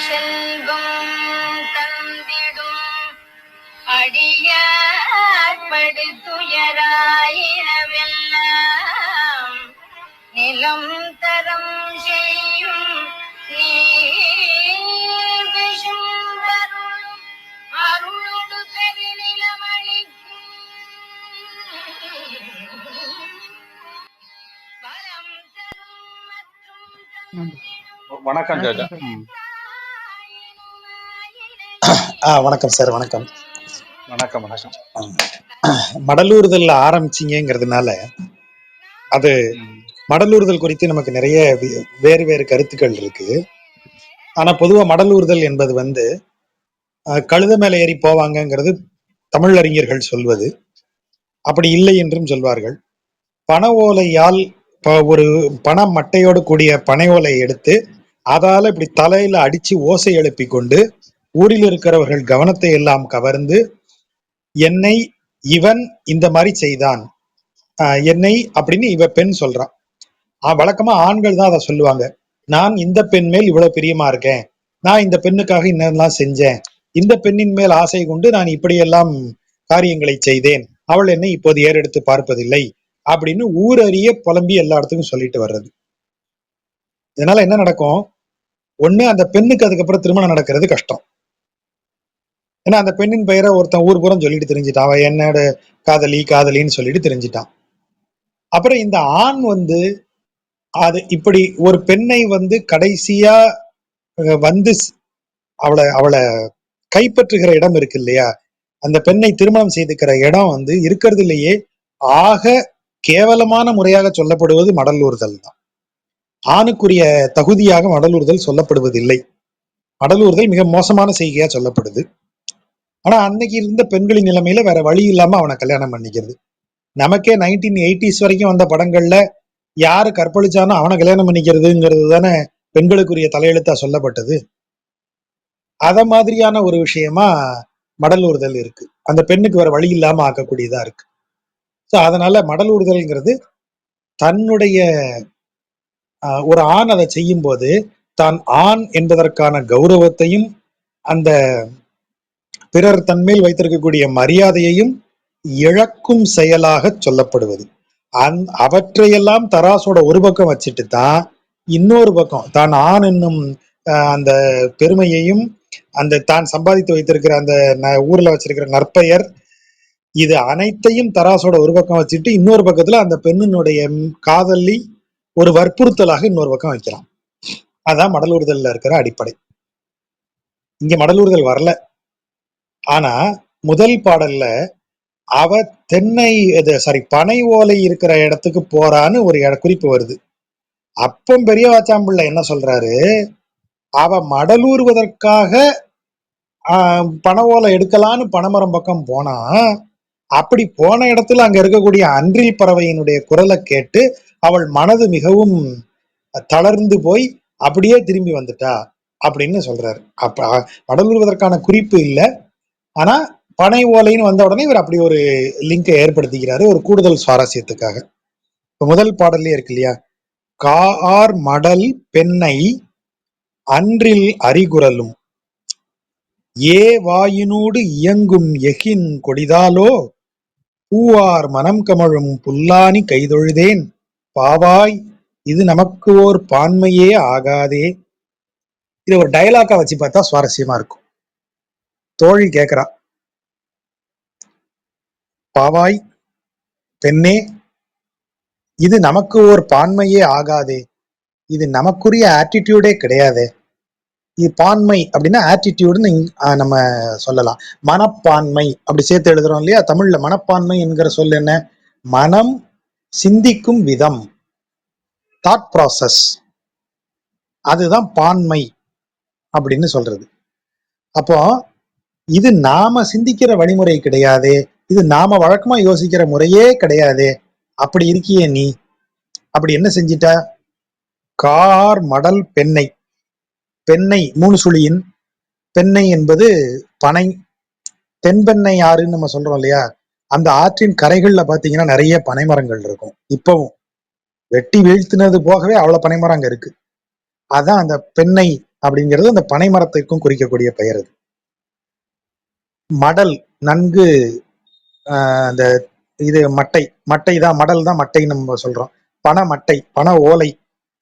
செல்வம் தந்திடும் அடியார்படு துயராயிரவெல்லாம் நிலம் தரம் செய்யும் நீர் விஷம் வரும் அருளோடு பெருநிலமளிக்கும் வரம் தரும் மற்றும் வணக்கம் ஜாஜா. வணக்கம் சார். வணக்கம். வணக்கம் வணக்கம். மடலூறுதல் ஆரம்பிச்சிங்கிறதுனால அது மடலூறுதல் குறித்து நமக்கு நிறைய வேறு வேறு கருத்துக்கள் இருக்கு. ஆனா பொதுவா மடலூறுதல் என்பது கழுத மேல ஏறி போவாங்கங்கிறது தமிழ் அறிஞர்கள் சொல்வது. அப்படி இல்லை என்றும் சொல்வார்கள். பனை ஓலையால் ஒரு பண மட்டையோடு கூடிய பனை ஓலையை எடுத்து அதால இப்படி தலையில அடிச்சு ஓசை எழுப்பி கொண்டு ஊரில் இருக்கிறவர்கள் கவனத்தை எல்லாம் கவர்ந்து என்னை இவன் இந்த மாதிரி செய்தான், என்னை அப்படின்னு இவ பெண் சொல்றான். வழக்கமா ஆண்கள் தான் அதை சொல்லுவாங்க. நான் இந்த பெண் மேல் இவ்வளவு பிரியமா இருக்கேன், நான் இந்த பெண்ணுக்காக இன்னெல்லாம் செஞ்சேன், இந்த பெண்ணின் மேல் ஆசை கொண்டு நான் இப்படியெல்லாம் காரியங்களை செய்தேன், அவள் என்னை இப்போது ஏறெடுத்து பார்ப்பதில்லை அப்படின்னு ஊரறிய புலம்பி எல்லா இடத்துக்கும் சொல்லிட்டு வர்றது. இதனால என்ன நடக்கும்? ஒண்ணு, அந்த பெண்ணுக்கு அதுக்கப்புறம் திருமணம் நடக்கிறது கஷ்டம். ஏன்னா அந்த பெண்ணின் பெயரை ஒருத்தன் ஊர் புறம் சொல்லிட்டு தெரிஞ்சிட்டான், அவன் என்னோட காதலின்னு சொல்லிட்டு தெரிஞ்சிட்டான். அப்புறம் இந்த ஆண் அது இப்படி ஒரு பெண்ணை கடைசியா வந்து அவளை அவளை கைப்பற்றுகிற இடம் இருக்கு இல்லையா, அந்த பெண்ணை திருமணம் செய்துக்கிற இடம் இருக்கிறதுலயே ஆக கேவலமான முறையாக சொல்லப்படுவது மடலூறுதல் தான். ஆணுக்குரிய தகுதியாக மடலூறுதல் சொல்லப்படுவதில்லை. மடலூறுதல் மிக மோசமான செய்கையா சொல்லப்படுது. ஆனா அன்னைக்கு இருந்த பெண்களின் நிலைமையில வேற வழி இல்லாம அவனை கல்யாணம் பண்ணிக்கிறது. நமக்கே 1980s வரைக்கும் வந்த படங்கள்ல யாரு கற்பழிச்சானோ அவனை கல்யாணம் பண்ணிக்கிறதுங்கிறது தானே பெண்களுக்குரிய தலையெழுத்தா சொல்லப்பட்டது. அத மாதிரியான ஒரு விஷயமா மடலூறுதல் இருக்கு. அந்த பெண்ணுக்கு வேற வழி இல்லாம ஆக்கக்கூடியதா இருக்கு. ஸோ அதனால மடலூறுதல்ங்கிறது தன்னுடைய ஒரு ஆண் அதை செய்யும் போது தான் ஆண் என்பதற்கான கௌரவத்தையும் அந்த பிறர் தன்மேல் வைத்திருக்கக்கூடிய மரியாதையையும் இழக்கும் செயலாக சொல்லப்படுவது. அவற்றையெல்லாம் தராசோட ஒரு பக்கம் வச்சுட்டு தான் இன்னொரு பக்கம் தான் ஆண் என்னும் அந்த பெருமையையும் அந்த தான் சம்பாதித்து வைத்திருக்கிற அந்த ஊர்ல வச்சிருக்கிற நற்பெயர், இது அனைத்தையும் தராசோட ஒரு பக்கம் வச்சுட்டு இன்னொரு பக்கத்துல அந்த பெண்ணினுடைய காதலி ஒரு வற்புறுத்தலாக இன்னொரு பக்கம் வைக்கலாம். அதான் மடலூறுதல்ல இருக்கிற அடிப்படை. இங்க மடலூறுதல் வரல. ஆனா முதல் பாடல்ல அவ பனை ஓலை இருக்கிற இடத்துக்கு போறான்னு ஒரு குறிப்பு வருது. அப்பம் பெரிய வாச்சாம்பிள்ளை என்ன சொல்றாரு, அவ மடலூறுவதற்காக பனை ஓலை எடுக்கலான்னு பனைமரம் பக்கம் போனா, அப்படி போன இடத்துல அங்க இருக்கக்கூடிய அன்றில் பறவையினுடைய குரலை கேட்டு அவள் மனது மிகவும் தளர்ந்து போய் அப்படியே திரும்பி வந்துட்டா அப்படின்னு சொல்றாரு. அப்ப மடலூறுவதற்கான குறிப்பு இல்லை. ஆனா பனை ஓலைன்னு வந்த உடனே இவர் அப்படி ஒரு லிங்கை ஏற்படுத்திக்கிறாரு ஒரு கூடுதல் சுவாரஸ்யத்துக்காக. இப்ப முதல் பாடல்லே இருக்கு இல்லையா, கார் மடல் பெண்ணை அன்றில் அறிகுறலும் ஏ வாயினூடு இயங்கும் எகின் கொடிதாலோ பூவார் மனம் கமழும் புல்லானி கைதொழுதேன் பாவாய் இது நமக்கு ஓர் பான்மையே ஆகாதே. இது ஒரு டயலாக்கா வச்சு பார்த்தா சுவாரஸ்யமா இருக்கும். தோழி கேக்குறா, பாவாய் பெண்ணே, இது நமக்கு ஓர் பான்மையே ஆகாதே, இது நமக்குரிய ஆட்டிடியூடே கிடையாதே. இது பான்மை அப்படின்னா ஆட்டிடியூடுன்னு நம்ம சொல்லலாம். மனப்பான்மை அப்படி சேர்த்து எழுதுறோம் இல்லையா தமிழ்ல. மனப்பான்மை என்கிற சொல் என்ன? மனம் சிந்திக்கும் விதம், தாட் ப்ராசஸ், அதுதான் பான்மை அப்படின்னு சொல்றது. அப்போ இது நாம சிந்திக்கிற வழிமுறை கிடையாது, இது நாம வழக்கமா யோசிக்கிற முறையே கிடையாது. அப்படி இருக்கியே நீ, அப்படி என்ன செஞ்சிட்ட? கார் மடல் பெண்ணை, பெண்ணை மூணு சுழியின் பெண்ணை என்பது பனை, தென்பெண்ணை ஆறுன்னு நம்ம சொல்றோம் இல்லையா, அந்த ஆற்றின் கரைகள்ல பாத்தீங்கன்னா நிறைய பனைமரங்கள் இருக்கும். இப்பவும் வெட்டி வீழ்த்தினது போகவே அவ்வளவு பனைமரம் அங்க இருக்கு. அதான் அந்த பெண்ணை அப்படிங்கிறது அந்த பனை மரத்திற்கும் குறிக்கக்கூடிய பெயர். அது மடல், நன்கு அந்த இது மட்டை, மட்டை தான் மடல் தான் மட்டைன்னு நம்ம சொல்றோம். பனை மட்டை, பனை ஓலை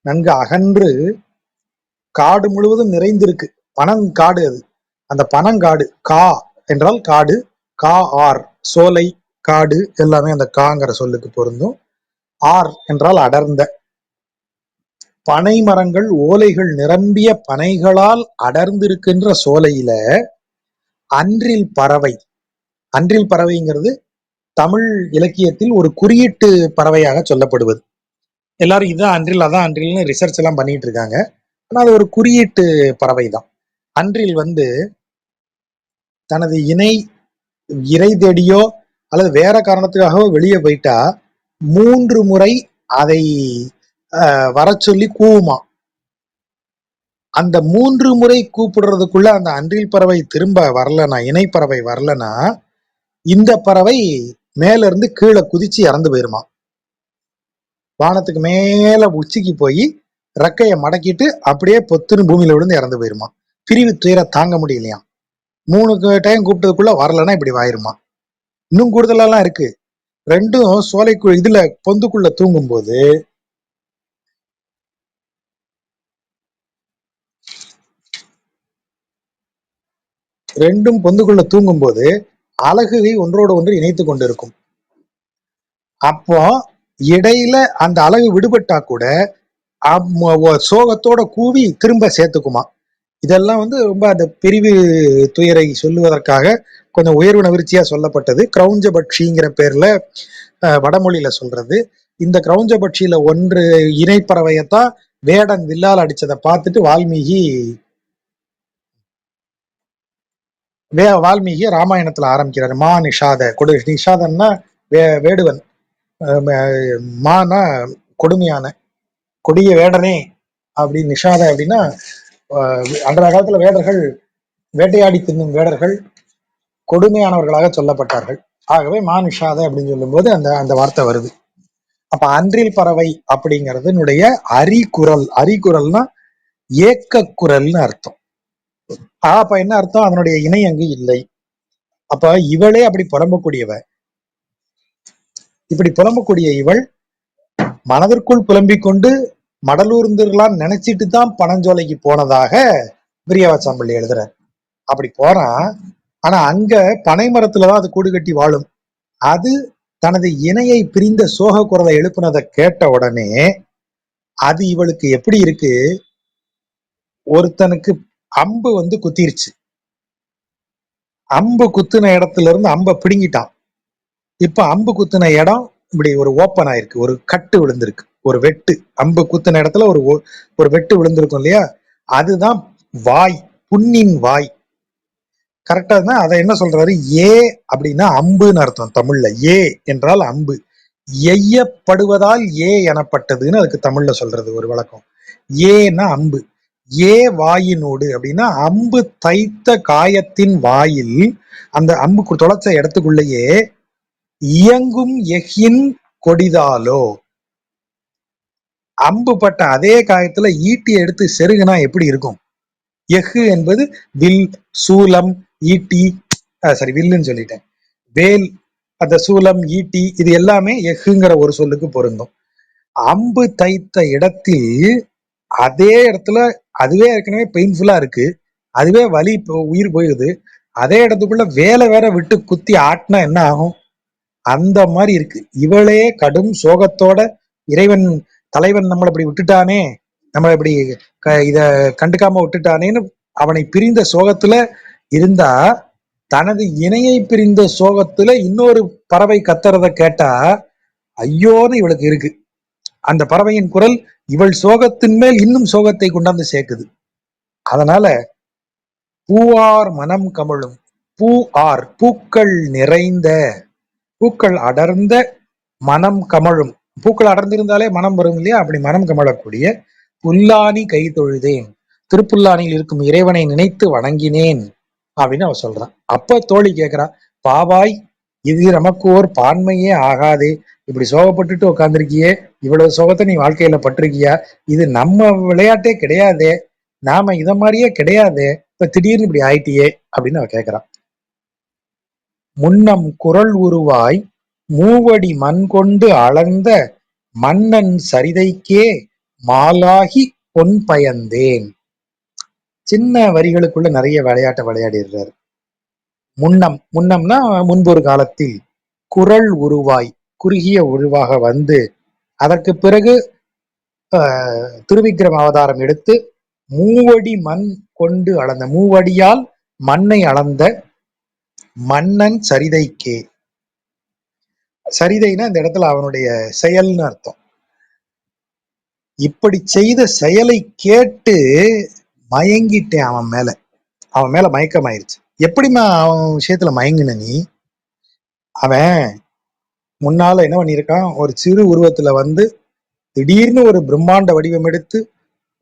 நன்கு அகன்று காடு முழுவதும் நிறைந்திருக்கு. பனங்காடு அது. அந்த பனங்காடு, கா என்றால் காடு, கா ஆர் சோலை காடு எல்லாமே அந்த காங்கிற சொல்லுக்கு பொருந்தும். ஆர் என்றால் அடர்ந்த பனை மரங்கள், ஓலைகள் நிரம்பிய பனைகளால் அடர்ந்திருக்கின்ற சோலையில அன்றில் பறவை. அன்றில் பறவைங்கிறது தமிழ் இலக்கியத்தில் ஒரு குறியீட்டு பறவையாக சொல்லப்படுவது. எல்லாரும் இதான் அன்றில் அதான் அன்றில்னு ரிசர்ச் எல்லாம் பண்ணிட்டு இருக்காங்க. ஆனா அது ஒரு குறியீட்டு பறவை தான். அன்றில் தனது இறை தேடியோ அல்லது வேற காரணத்துக்காகவோ வெளியே போயிட்டா 3 முறை அதை வர சொல்லி கூவுமா. அந்த 3 முறை கூப்பிடுறதுக்குள்ள அந்த அன்றில் பறவை திரும்ப வரலனா, இணைப்பறவை வரலனா, இந்த பறவை மேல இருந்து கீழே குதிச்சு இறந்து போயிருமா. வானத்துக்கு மேல உச்சிக்கு போய் ரெக்கைய மடக்கிட்டு அப்படியே பொத்துன்னு பூமியில விழுந்து இறந்து போயிருமா. பிரிவு துயர தாங்க முடியலையா. 3 டைம் கூப்பிட்டதுக்குள்ள வரலன்னா இப்படி வாயிருமா. இன்னும் கூடுதலெல்லாம் இருக்கு. ரெண்டும் சோலைக்குள் இதுல பொந்துக்குள்ள தூங்கும் போது அலகுவை ஒன்றோடு ஒன்று இணைத்து கொண்டிருக்கும். அப்போ இடையில அந்த அலகு விடுபட்டா கூட சோகத்தோட கூவி திரும்ப சேர்த்துக்குமா. இதெல்லாம் ரொம்ப அந்த பிரிவு துயரை சொல்லுவதற்காக கொஞ்சம் உயர்வு நவிற்சியா சொல்லப்பட்டது. கிரௌஞ்சபட்சிங்கிற பேர்ல வடமொழியில சொல்றது. இந்த கிரௌஞ்சபட்சியில ஒன்று இணைப்பறவையத்தான் வேடன் வில்லால் அடிச்சதை பார்த்துட்டு வால்மீகி ராமாயணத்துல ஆரம்பிக்கிறாரு. மா நிஷாத கொடு. நிஷாதன்னா வேடுவன், மானா கொடுமையான, கொடிய வேடனே அப்படி. நிஷாத அப்படின்னா அன்றைய காலத்துல வேடர்கள் வேட்டையாடி தின்னும் வேடர்கள் கொடுமையானவர்களாக சொல்லப்பட்டார்கள். ஆகவே மா நிஷாத அப்படின்னு சொல்லும் போது அந்த வார்த்தை வருது. அப்ப அன்றில் பறவை அப்படிங்கிறதுனுடைய அரிக்குரல்னா ஏக்க குரல்னு அர்த்தம். அப்ப என்ன அர்த்தம்? அதனுடைய இணை அங்கு இல்லை. அப்ப இவளே அப்படி புலம்பக்கூடியவ. இப்படி புலம்பக்கூடிய இவள் மனதிற்குள் புலம்பிக் கொண்டு மடலூர்ந்துலாம் நினைச்சிட்டு தான் பனஞ்சோலைக்கு போனதாக பிரியவாச்சாம்பள்ளி எழுதுறார். அப்படி போறான். ஆனா அங்க பனை மரத்துலதான் அது கூடு கட்டி வாழும். அது தனது இணையை பிரிந்த சோக குரலை எழுப்புனதை கேட்ட உடனே அது இவளுக்கு எப்படி இருக்கு, ஒருத்தனுக்கு அம்பு குத்திருச்சு. அம்பு குத்துன இடத்துல இருந்து அம்பை பிடுங்கிட்டான். இப்ப அம்பு குத்துன இடம் இப்படி ஒரு ஓப்பன் ஆயிருக்கு, ஒரு கட்டு விழுந்திருக்கு, ஒரு வெட்டு. அம்பு குத்துன இடத்துல ஒரு வெட்டு விழுந்திருக்கும் இல்லையா, அதுதான் வாய், புண்ணின் வாய். கரெக்டா தான். அதை என்ன சொல்றாரு, ஏ அப்படின்னா அம்புன்னு அர்த்தம் தமிழ்ல. ஏ என்றால் அம்பு. எய்யப்படுவதால் ஏ எனப்பட்டதுன்னு அதுக்கு தமிழ்ல சொல்றது ஒரு வழக்கம். ஏன்னா அம்பு. ஏ வாயினோடு அப்படின்னா அம்பு தைத்த காயத்தின் வாயில், அந்த அம்பு தொலைச்ச இடத்துக்குள்ளேயே இயங்கும் எஃகின் கொடிதாலோ, அம்பு பட்ட அதே காயத்துல ஈட்டி எடுத்து செருகுனா எப்படி இருக்கும்? எஃகு என்பது வில், சூலம், ஈட்டி, வில்லுன்னு சொல்லிட்டேன், வேல், அந்த சூலம், ஈட்டி, இது எல்லாமே எஃகுங்கிற ஒரு சொல்லுக்கு பொருந்தும். அம்பு தைத்த இடத்தில், அதே இடத்துல அதுவே ஏற்கனவே பெயின்ஃபுல்லா இருக்கு, அதுவே வலி, உயிர் போயிடுது, அதே இடத்துக்குள்ள வேலை வேற விட்டு குத்தி ஆட்டினா என்ன ஆகும்? அந்த மாதிரி இருக்கு. இவளே கடும் சோகத்தோட இறைவன் தலைவன் நம்மளை இப்படி விட்டுட்டானே, நம்மளை இப்படி இத கண்டுக்காம விட்டுட்டானேன்னு அவனை பிரிந்த சோகத்துல இருந்தா, தனது இணையை பிரிந்த சோகத்துல இன்னொரு பறவை கத்துறத கேட்டா ஐயோன்னு இவளுக்கு இருக்கு. அந்த பறவையின் குரல் இவள் சோகத்தின் மேல் இன்னும் சோகத்தை கொண்டாந்து சேர்க்குது. அதனால பூவார் மனம் கமழும், பூ ஆர் பூக்கள் நிறைந்த, பூக்கள் அடர்ந்த, மனம் கமழும், பூக்கள் அடர்ந்திருந்தாலே மனம் வரும் இல்லையா, அப்படி மனம் கமழக்கூடிய புல்லானி கை தொழுதேன், திருப்புல்லானியில் இருக்கும் இறைவனை நினைத்து வணங்கினேன் அப்படின்னு அவ சொல்றான். அப்ப தோழி கேட்கிறா, பாவாய், இது நமக்கு ஓர் பான்மையே ஆகாதே, இப்படி சோகப்பட்டுட்டு உட்காந்துருக்கியே, இவ்வளவு சோகத்தை நீ வாழ்க்கையில பட்டிருக்கியா, இது நம்ம விளையாட்டே கிடையாதே, நாம இத மாதிரியே கிடையாது, இப்ப திடீர்னு இப்படி ஆயிட்டியே அப்படின்னு அவ கேக்குறான். முன்னம் குறள் உருவாய் மூவடி மண் கொண்டு அளந்த மன்னன் சரிதைக்கே மாலாகி பொன் பயந்தேன். சின்ன வரிகளுக்குள்ள நிறைய விளையாட்டை விளையாடிடுறாரு. முன்னம்னா முன்பு ஒரு காலத்தில், குறள் உருவாய் குறுகிய உருவாக வந்து, அதற்கு பிறகு திருவிக்கிரம அவதாரம் எடுத்து மூவடி மண் கொண்டு அளந்த, மூவடியால் மண்ணை அளந்த மன்னன் சரிதைக்கே. சரிதைன்னா இந்த இடத்துல அவனுடைய செயல்னு அர்த்தம். இப்படி செய்த செயலை கேட்டு மயங்கிட்டேன் அவன் மேல மயக்கமாயிருச்சு. எப்படிமா அவன் விஷயத்துல மயங்குன நீ? அவன் முன்னால என்ன பண்ணியிருக்கான், ஒரு சிறு உருவத்துல வந்து திடீர்னு ஒரு பிரம்மாண்ட வடிவம் எடுத்து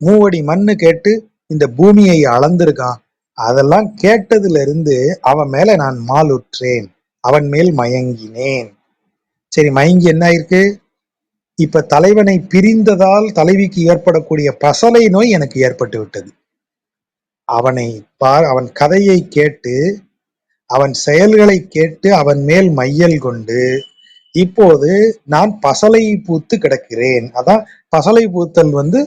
மூவடி மண்ணு கேட்டு இந்த பூமியை அளந்திருக்கான். அதெல்லாம் கேட்டதுல இருந்து அவன் மேல நான் மாலுற்றேன், அவன் மேல் மயங்கினேன். சரி, மயங்கி என்ன ஆயிருக்கு? இப்ப தலைவனை பிரிந்ததால் தலைவிக்கு ஏற்படக்கூடிய பசலை நோய் எனக்கு ஏற்பட்டு விட்டது. அவன் கதையை கேட்டு, அவன் செயல்களை கேட்டு அவன் மேல் மையல் கொண்டு இப்போது நான் பசலை பூத்து கிடக்கிறேன். அதான் பசலை பூத்தல் வந்து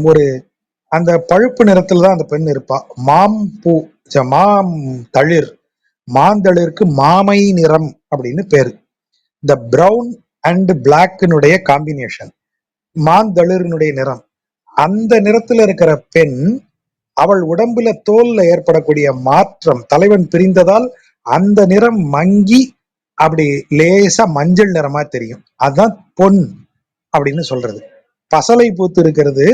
ஒரு அந்த பழுப்பு நிறத்துல தான் அந்த பெண் இருப்பா. மாம்பூ, மாம் தளிர், மாந்தளிருக்கு மாமை நிறம் அப்படின்னு பேரு. இந்த பிரவுன் அண்ட் பிளாக்னுடைய காம்பினேஷன் மாந்தளிர்னுடைய நிறம். அந்த நிறத்துல இருக்கிற பெண், அவள் உடம்புல தோல்ல ஏற்படக்கூடிய மாற்றம், தலைவன் பிரிந்ததால் அந்த நிறம் மங்கி அப்படி லேசா மஞ்சள் நிறமா தெரியும். அதுதான் பொன் அப்படின்னு சொல்றது. பசலை பூத்து இருக்கிறது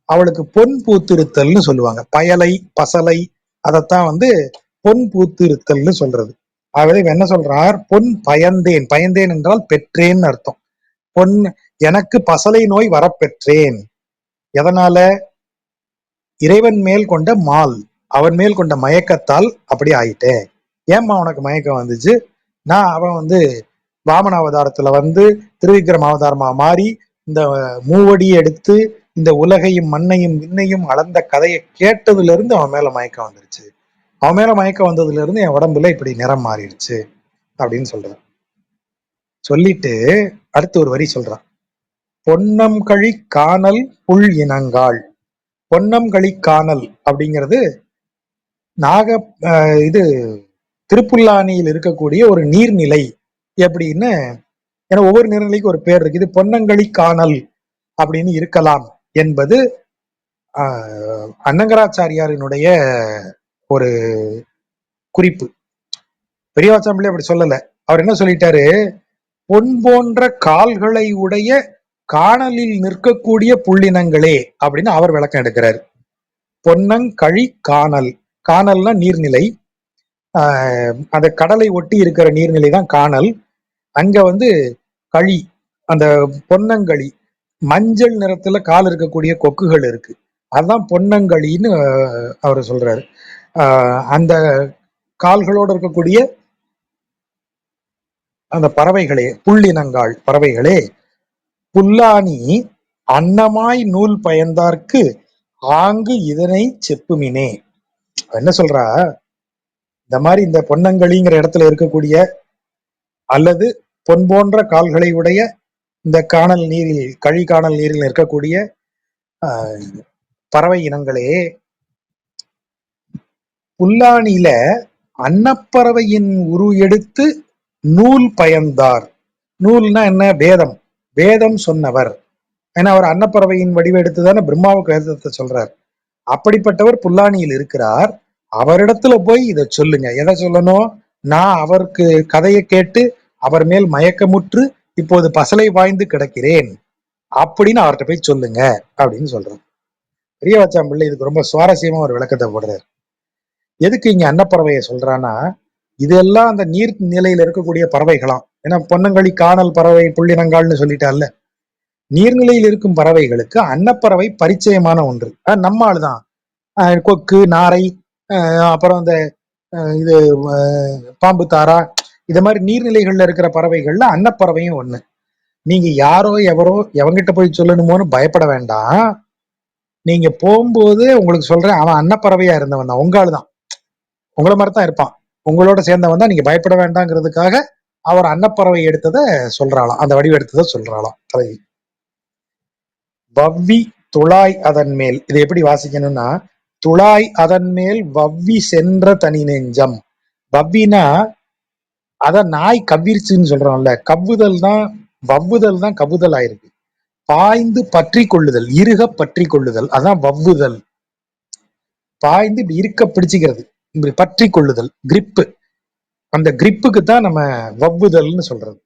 அவளுக்கு பொன் பூத்திருத்தல்னு சொல்லுவாங்க. பயலை பசலை அதைத்தான் வந்து பொன் பூத்திருத்தல்னு சொல்றது. ஆகவே என்ன சொல்றார், பொன் பயந்தேன். பயந்தேன் என்றால் பெற்றேன்னு அர்த்தம். பொன், எனக்கு பசலை நோய் வரப்பெற்றேன். எதனால? இறைவன் மேல் கொண்ட மால், அவன் மேல் கொண்ட மயக்கத்தால் அப்படி ஆயிட்டேன். ஏம்மா உனக்கு மயக்கம் வந்துச்சு? அவன் வந்து வாமன அவதாரத்துல வந்து திருவிக்கிரம அவதாரமா மாறி இந்த மூவடி எடுத்து இந்த உலகையும் மண்ணையும் விண்ணையும் அளந்த கதையை கேட்டதுல இருந்து அவன் மேல மயக்கம் வந்துருச்சு. அவன் மேல மயக்கம் வந்ததுல இருந்து என் உடம்புல இப்படி நிறம் மாறிடுச்சு அப்படின்னு சொல்றான். சொல்லிட்டு அடுத்து ஒரு வரி சொல்றான். பொன்னம் கழி காணல் புல் இனங்காள். பொன்னம் கழி காணல் அப்படிங்கிறது இது திருப்புல்லானியில் இருக்கக்கூடிய ஒரு நீர்நிலை. எப்படின்னு, ஏன்னா ஒவ்வொரு நீர்நிலைக்கும் ஒரு பேர் இருக்கு. இது பொன்னங்களி காணல் அப்படின்னு இருக்கலாம் என்பது அன்னங்கராச்சாரியாரினுடைய ஒரு குறிப்பு. பெரியவாச்சாம்பிள்ளை அப்படி சொல்லல. அவர் என்ன சொல்லிட்டாரு, பொன் போன்ற கால்களை உடைய காணலில் நிற்கக்கூடிய புள்ளினங்களே அப்படின்னு அவர் விளக்கம் எடுக்கிறார். பொன்னங்கழி காணல், காணல்னா நீர்நிலை, அந்த கடலை ஒட்டி இருக்கிற நீர்நிலை தான் காணல். அங்க வந்து களி, அந்த பொன்னங்களி, மஞ்சள் நிறத்துல கால் இருக்கக்கூடிய கொக்குகள் இருக்கு, அதுதான் பொன்னங்களின்னு அவர் சொல்றாரு. அந்த கால்களோடு இருக்கக்கூடிய அந்த பறவைகளே, புள்ளினங்காள் பறவைகளே, புல்லானி அன்னமாய் நூல் பயந்தார்க்கு ஆங்கு இதனை செப்புமினே. என்ன சொல்றா, இந்த மாதிரி இந்த பொன்னங்களிங்கிற இடத்துல இருக்கக்கூடிய அல்லது பொன் போன்ற கால்களை உடைய இந்த காணல் நீரில், கழிகாணல் நீரில் இருக்கக்கூடிய பறவை இனங்களே, புல்லானியில அன்னப்பறவையின் உரு எடுத்து நூல் பயந்தார். நூல்னா என்ன? வேதம். வேதம் சொன்னவர். ஏன்னா அவர் அன்னப்பறவையின் வடிவம் எடுத்துதானே பிரம்மாவுக்கு வேதத்தை சொல்றார். அப்படிப்பட்டவர் புல்லானியில் இருக்கிறார். அவரிடத்துல போய் இதை சொல்லுங்க. எதை சொல்லணும்? நான் அவருக்கு கதையை கேட்டு அவர் மேல் மயக்கமுற்று இப்போது பசலை வாய்ந்து கிடக்கிறேன் அப்படின்னு அவர்கிட்ட போய் சொல்லுங்க அப்படின்னு சொல்றார். பெரியவாச்சாம்பிள்ளை இதுக்கு ரொம்ப சுவாரஸ்யமா ஒரு விளக்கத்தை போடுறார். எதுக்கு இங்க அன்னப்பறவையை சொல்றான்னா, இதெல்லாம் அந்த நீர் நிலையில இருக்கக்கூடிய பறவைகளாம். ஏன்னா பொன்னங்களி காணல் பறவை புள்ளினங்கால்னு சொல்லிட்டால, நீர்நிலையில் இருக்கும் பறவைகளுக்கு அன்னப்பறவை பரிச்சயமான ஒன்று. நம்ம ஆளுதான் கொக்கு, நாரை, அப்புறம் இந்த இது பாம்பு தாரா, இது மாதிரி நீர்நிலைகள்ல இருக்கிற பறவைகள்ல அன்னப்பறவையும் ஒண்ணு. நீங்க யாரோ எவரோ எவங்கிட்ட போய் சொல்லணுமோன்னு பயப்பட வேண்டாம். நீங்க போகும்போது உங்களுக்கு சொல்றேன், அவன் அன்னப்பறவையா இருந்தவன் தான், உங்க ஆளுதான், உங்களை மாதிரி தான் இருப்பான், உங்களோட சேர்ந்தவன் தான், நீங்க பயப்பட வேண்டாங்கிறதுக்காக அவர் அன்னப்பறவை எடுத்ததை சொல்றாளாம், அந்த வடிவம் எடுத்ததை சொல்றாளாம் தலைவி. வவ்வி துழாய் அதன் மேல், இது எப்படி வாசிக்கணும்னா, துழாய் அதன் மேல் வவ்வி சென்ற தனி நெஞ்சம். வவ்வினா அத நாய் கவ்விருச்சுன்னு சொல்றோம்ல, கவ்வுதல் தான், வவ்வுதல் தான் கவ்வுதல் ஆயிருக்கு. பாய்ந்து பற்றி கொள்ளுதல், இருக பற்றி கொள்ளுதல், அதான் வவ்வுதல். பாய்ந்து இப்படி இருக்க பிடிச்சுக்கிறது, இப்படி பற்றி கொள்ளுதல், கிரிப்பு, அந்த கிரிப்புக்கு தான் நம்ம வவ்வுதல்னு சொல்றது.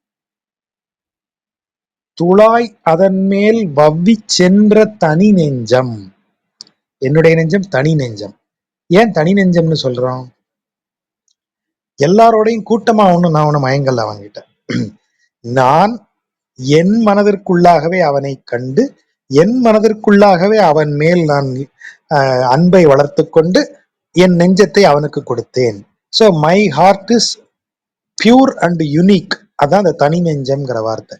துழாய் அதன் மேல் வவ்வி சென்ற தனி நெஞ்சம், என்னுடைய நெஞ்சம் தனி நெஞ்சம். ஏன் தனி நெஞ்சம்னு சொல்றோம்? எல்லாரோடையும் கூட்டமா நான் ஒண்ணு மயங்கல்ல அவன்கிட்ட. நான் என் மனதிற்குள்ளாகவே அவனை கண்டு, என் மனதிற்குள்ளாகவே அவன் மேல் நான் அன்பை வளர்த்து கொண்டு என் நெஞ்சத்தை அவனுக்கு கொடுத்தேன். So my heart is pure and unique. அதான் அந்த தனி நெஞ்சம்ங்கிற வார்த்தை.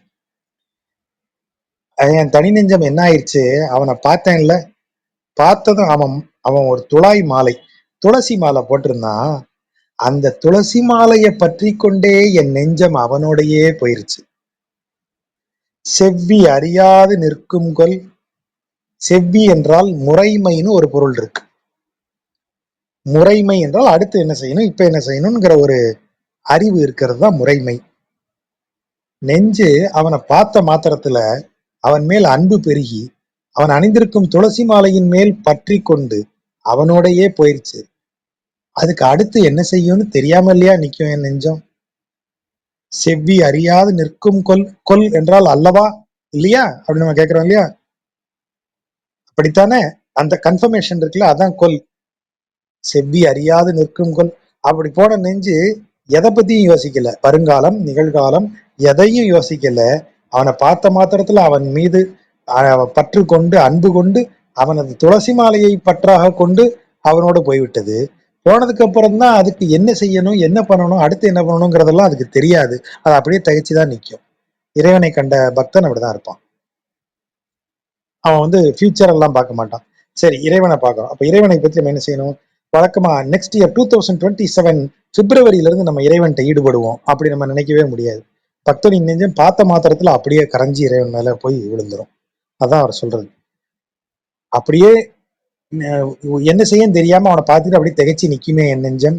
என் தனி நெஞ்சம் என்ன ஆயிடுச்சு, அவனை பார்த்தேன்ல, பார்த்ததும் அவன் அவன் ஒரு துழாய் மாலை, துளசி மாலை போட்டிருந்தான். அந்த துளசி மாலையை பற்றி கொண்டே என் நெஞ்சம் அவனோடையே போயிருச்சு. செவ்வி அறியாது நிற்கும் கொல், செவ்வி என்றால் முறைமைன்னு ஒரு பொருள் இருக்கு. முறைமை என்றால் அடுத்து என்ன செய்யணும், இப்ப என்ன செய்யணும்ங்கிற ஒரு அறிவு இருக்கிறது தான் முறைமை. நெஞ்சு அவனை பார்த்த மாத்திரத்துல அவன் மேல் அன்பு பெருகி அவன் அணிந்திருக்கும் துளசி மாலையின் மேல் பற்றி கொண்டு அவனோடையே போயிருச்சு. அதுக்கு அடுத்து என்ன செய்யும்னு தெரியாம இல்லையா நிக்கும் என் நெஞ்சம். செவ்வி அறியாது நிற்கும் கொல், கொல் என்றால் அல்லவா இல்லையா அப்படின்னு நம்ம கேட்கிறோம் இல்லையா, அப்படித்தானே, அந்த கன்ஃபர்மேஷன் இருக்குல்ல, அதான் கொல். செவ்வி அறியாது நிற்கும் கொல். அப்படி போன நெஞ்சு எதை பத்தியும் யோசிக்கல, வருங்காலம் நிகழ்காலம் எதையும் யோசிக்கல. அவனை பார்த்த மாத்திரத்துல அவன் மீது பற்று கொண்டு அன்பு கொண்டு அவனது துளசி மாலையை பற்றாக கொண்டு அவனோடு போய்விட்டது. போனதுக்கு அப்புறம் தான் அதுக்கு என்ன செய்யணும், என்ன பண்ணணும், அடுத்து என்ன பண்ணணுங்கிறதெல்லாம் அதுக்கு தெரியாது. அது அப்படியே தகைச்சுதான் நிற்கும். இறைவனை கண்ட பக்தன் அப்படிதான் இருப்பான். அவன் ஃபியூச்சர் எல்லாம் பார்க்க மாட்டான். சரி, இறைவனை பார்க்கணும். அப்ப இறைவனை பத்தி நம்ம என்ன செய்யணும், வழக்கமா நெக்ஸ்ட் இயர் 2027 பிப்ரவரியில இருந்து நம்ம இறைவன்கிட்ட ஈடுபடுவோம் அப்படி நம்ம நினைக்கவே முடியாது. பக்தனின் நெஞ்சம் பார்த்த மாத்திரத்துல அப்படியே கரைஞ்சி இறைவன் மேல போய் விழுந்துரும். அதான் அவர் சொல்றது. அப்படியே என்ன செய்ய தெரியாம அவனை பார்த்துட்டு அப்படியே திகைச்சு நிக்குமே என் நெஞ்சம்.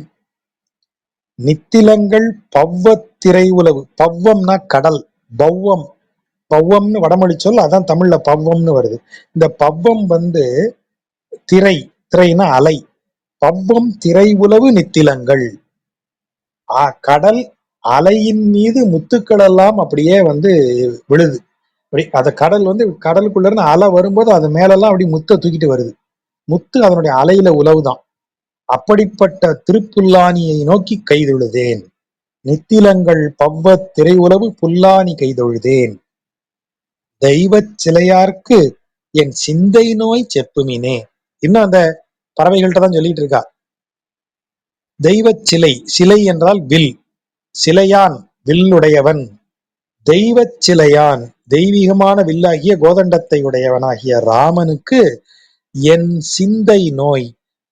நித்திலங்கள் பவ்வ திரை உலவு, பவ்வம்னா கடல், பவ்வம், பவ்வம்னு வடமொழி சொல், அதான் தமிழ்ல பவ்வம்னு வருது. இந்த பவ்வம் திரை, திரைனா அலை, பவ்வம் திரை உலவு நித்திலங்கள், கடல் அலையின் மீது முத்துக்கள் எல்லாம் அப்படியே விழுது. அப்படி அந்த கடல் கடலுக்குள்ள இருந்து அலை வரும்போது அது மேலெல்லாம் அப்படி முத்தை தூக்கிட்டு வருது. முத்து அதனுடைய அலையில உலவுதான். அப்படிப்பட்ட திருப்புல்லானியை நோக்கி கைதொழுதேன். நித்திலங்கள் பவ்வ திரை உலவு புல்லானி கைதொழுதேன். தெய்வ சிலையார்க்கு என் சிந்தை நோய் செப்புமினே. இன்னும் அந்த பறவைகள்கிட்ட தான் சொல்லிட்டு இருக்கா. தெய்வ சிலை, சிலை என்றால் வில், சிலையான் வில்லுடையவன், தெய்வ சிலையான் தெய்வீகமான வில்லாகிய கோதண்டத்தை உடையவனாகிய ராமனுக்கு என் சிந்தை நோய்,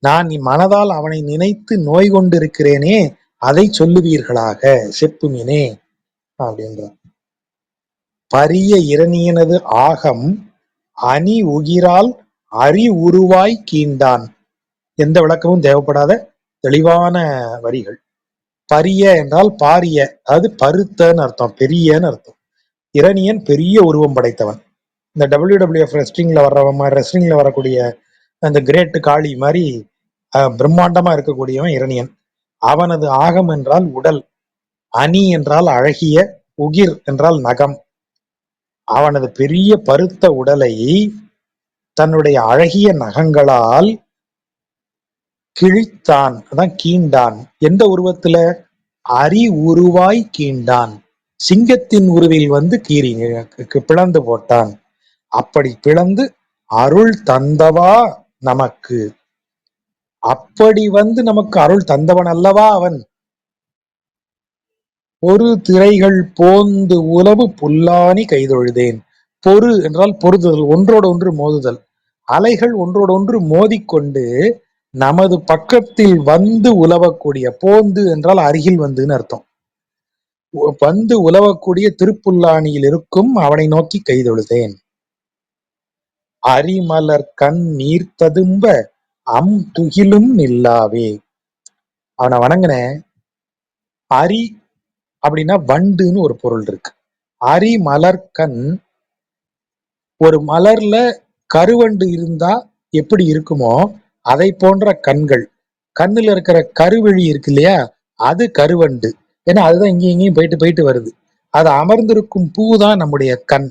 நான் மனதால் அவனை நினைத்து நோய் கொண்டிருக்கிறேனே, அதை சொல்லுவீர்களாக, செப்புமினே அப்படின்ற. பரிய இரணியனது ஆகம் அணி உகிரால் அறி உருவாய் கீண்டான். எந்த விளக்கமும் தேவைப்படாத தெளிவான வரிகள். பரிய என்றால் பாரிய, அதாவது பருத்தன்னு அர்த்தம், பெரியன்னு அர்த்தம். இரணியன் பெரிய உருவம் படைத்தவன். இந்த WWF ரெஸ்லிங்ல ரெஸ்லிங்ல வரக்கூடிய அந்த கிரேட் காளி மாதிரி பிரம்மாண்டமா இருக்கக்கூடியவன் இரணியன். அவனது ஆகம் என்றால் உடல், அணி என்றால் அழகிய, உகிர் என்றால் நகம். அவனது பெரிய பருத்த உடலை தன்னுடைய அழகிய நகங்களால் கிழித்தான், அதான் கீண்டான். எந்த உருவத்துல? அரி உருவாய் கீண்டான். சிங்கத்தின் உருவில் கீறி பிளந்து போட்டான். அப்படி பிளந்து அருள் தந்தவா நமக்கு, அப்படி நமக்கு அருள் தந்தவன் அல்லவா அவன். பொறு திரைகள் போந்து உலவு புல்லானி கைதொழுதேன். பொறு என்றால் பொருதுதல், ஒன்றோடு ஒன்று மோதுதல். அலைகள் ஒன்றோடொன்று மோதிக்கொண்டு நமது பக்கத்தில் வந்து உலவக்கூடிய, போந்து என்றால் அருகில் வந்துன்னு அர்த்தம், வந்து உலவக்கூடிய திருப்புல்லானியில் இருக்கும் அவனை நோக்கி கைதொழுதேன். அரிமலர் கண் நீர் ததும்ப அம் துகிலும் நில்லாவே. அவனை வணங்கினேன். அரி அப்படின்னா வண்டுன்னு ஒரு பொருள் இருக்கு. அரி மலர் கண், ஒரு மலர்ல கருவண்டு இருந்தா எப்படி இருக்குமோ அதை போன்ற கண்கள். கண்ணுல இருக்கிற கருவெளி இருக்கு இல்லையா, அது கருவண்டு. ஏன்னா அதுதான் இங்கேயும் இங்கேயும் போயிட்டு போயிட்டு வருது. அது அமர்ந்திருக்கும் பூ தான் நம்முடைய கண்.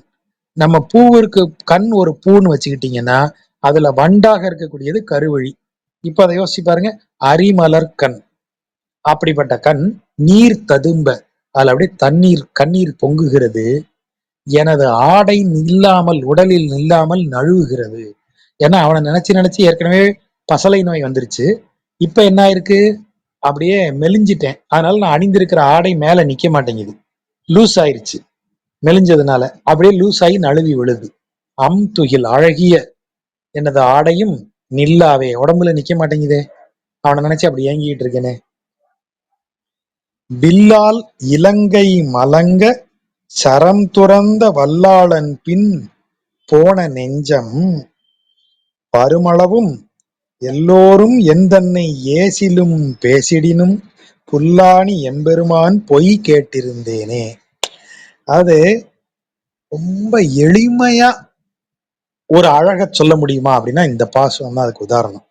நம்ம பூவிற்கு கண் ஒரு பூன்னு வச்சுக்கிட்டீங்கன்னா அதுல வண்டாக இருக்கக்கூடியது கருவழி. இப்ப அதை யோசிச்சு பாருங்க. அரிமலர் கண், அப்படிப்பட்ட கண் நீர் ததும்ப, அதுல அப்படியே தண்ணீர் கண்ணீர் பொங்குகிறது. எனது ஆடை நில்லாமல், உடலில் நில்லாமல் நழுவுகிறது. ஏன்னா அவனை நினைச்சு நினைச்சு ஏற்கனவே பசலை நோய் வந்துருச்சு. இப்ப என்ன ஆயிருக்கு, அப்படியே மெலிஞ்சிட்டேன். அதனால நான் அணிந்திருக்கிற ஆடை மேல நிக்க மாட்டேங்குது, லூஸ் ஆயிருச்சு. மெலிஞ்சதுனால அப்படியே லூஸ் ஆகி நழுவி விழுது. அம் துகில் அழகிய எனது ஆடையும் நில்லாவே, உடம்புல நிக்க மாட்டேங்குதே, அவனை நினைச்சு அப்படி ஏங்கிட்டு இருக்கேனே. வில்லால் இலங்கை மலங்க சரம் துறந்த வல்லாளன் பின் போன நெஞ்சம் பருமளவும் எல்லோரும் எந்தன்னை ஏசிலும் பேசிடினும் புல்லாணி எம்பெருமான் பொய் கேட்டிருந்தேனே. அது ரொம்ப எளிமையா ஒரு அழக சொல்ல முடியுமா அப்படின்னா இந்த பாசம் தான் அதுக்கு உதாரணம்.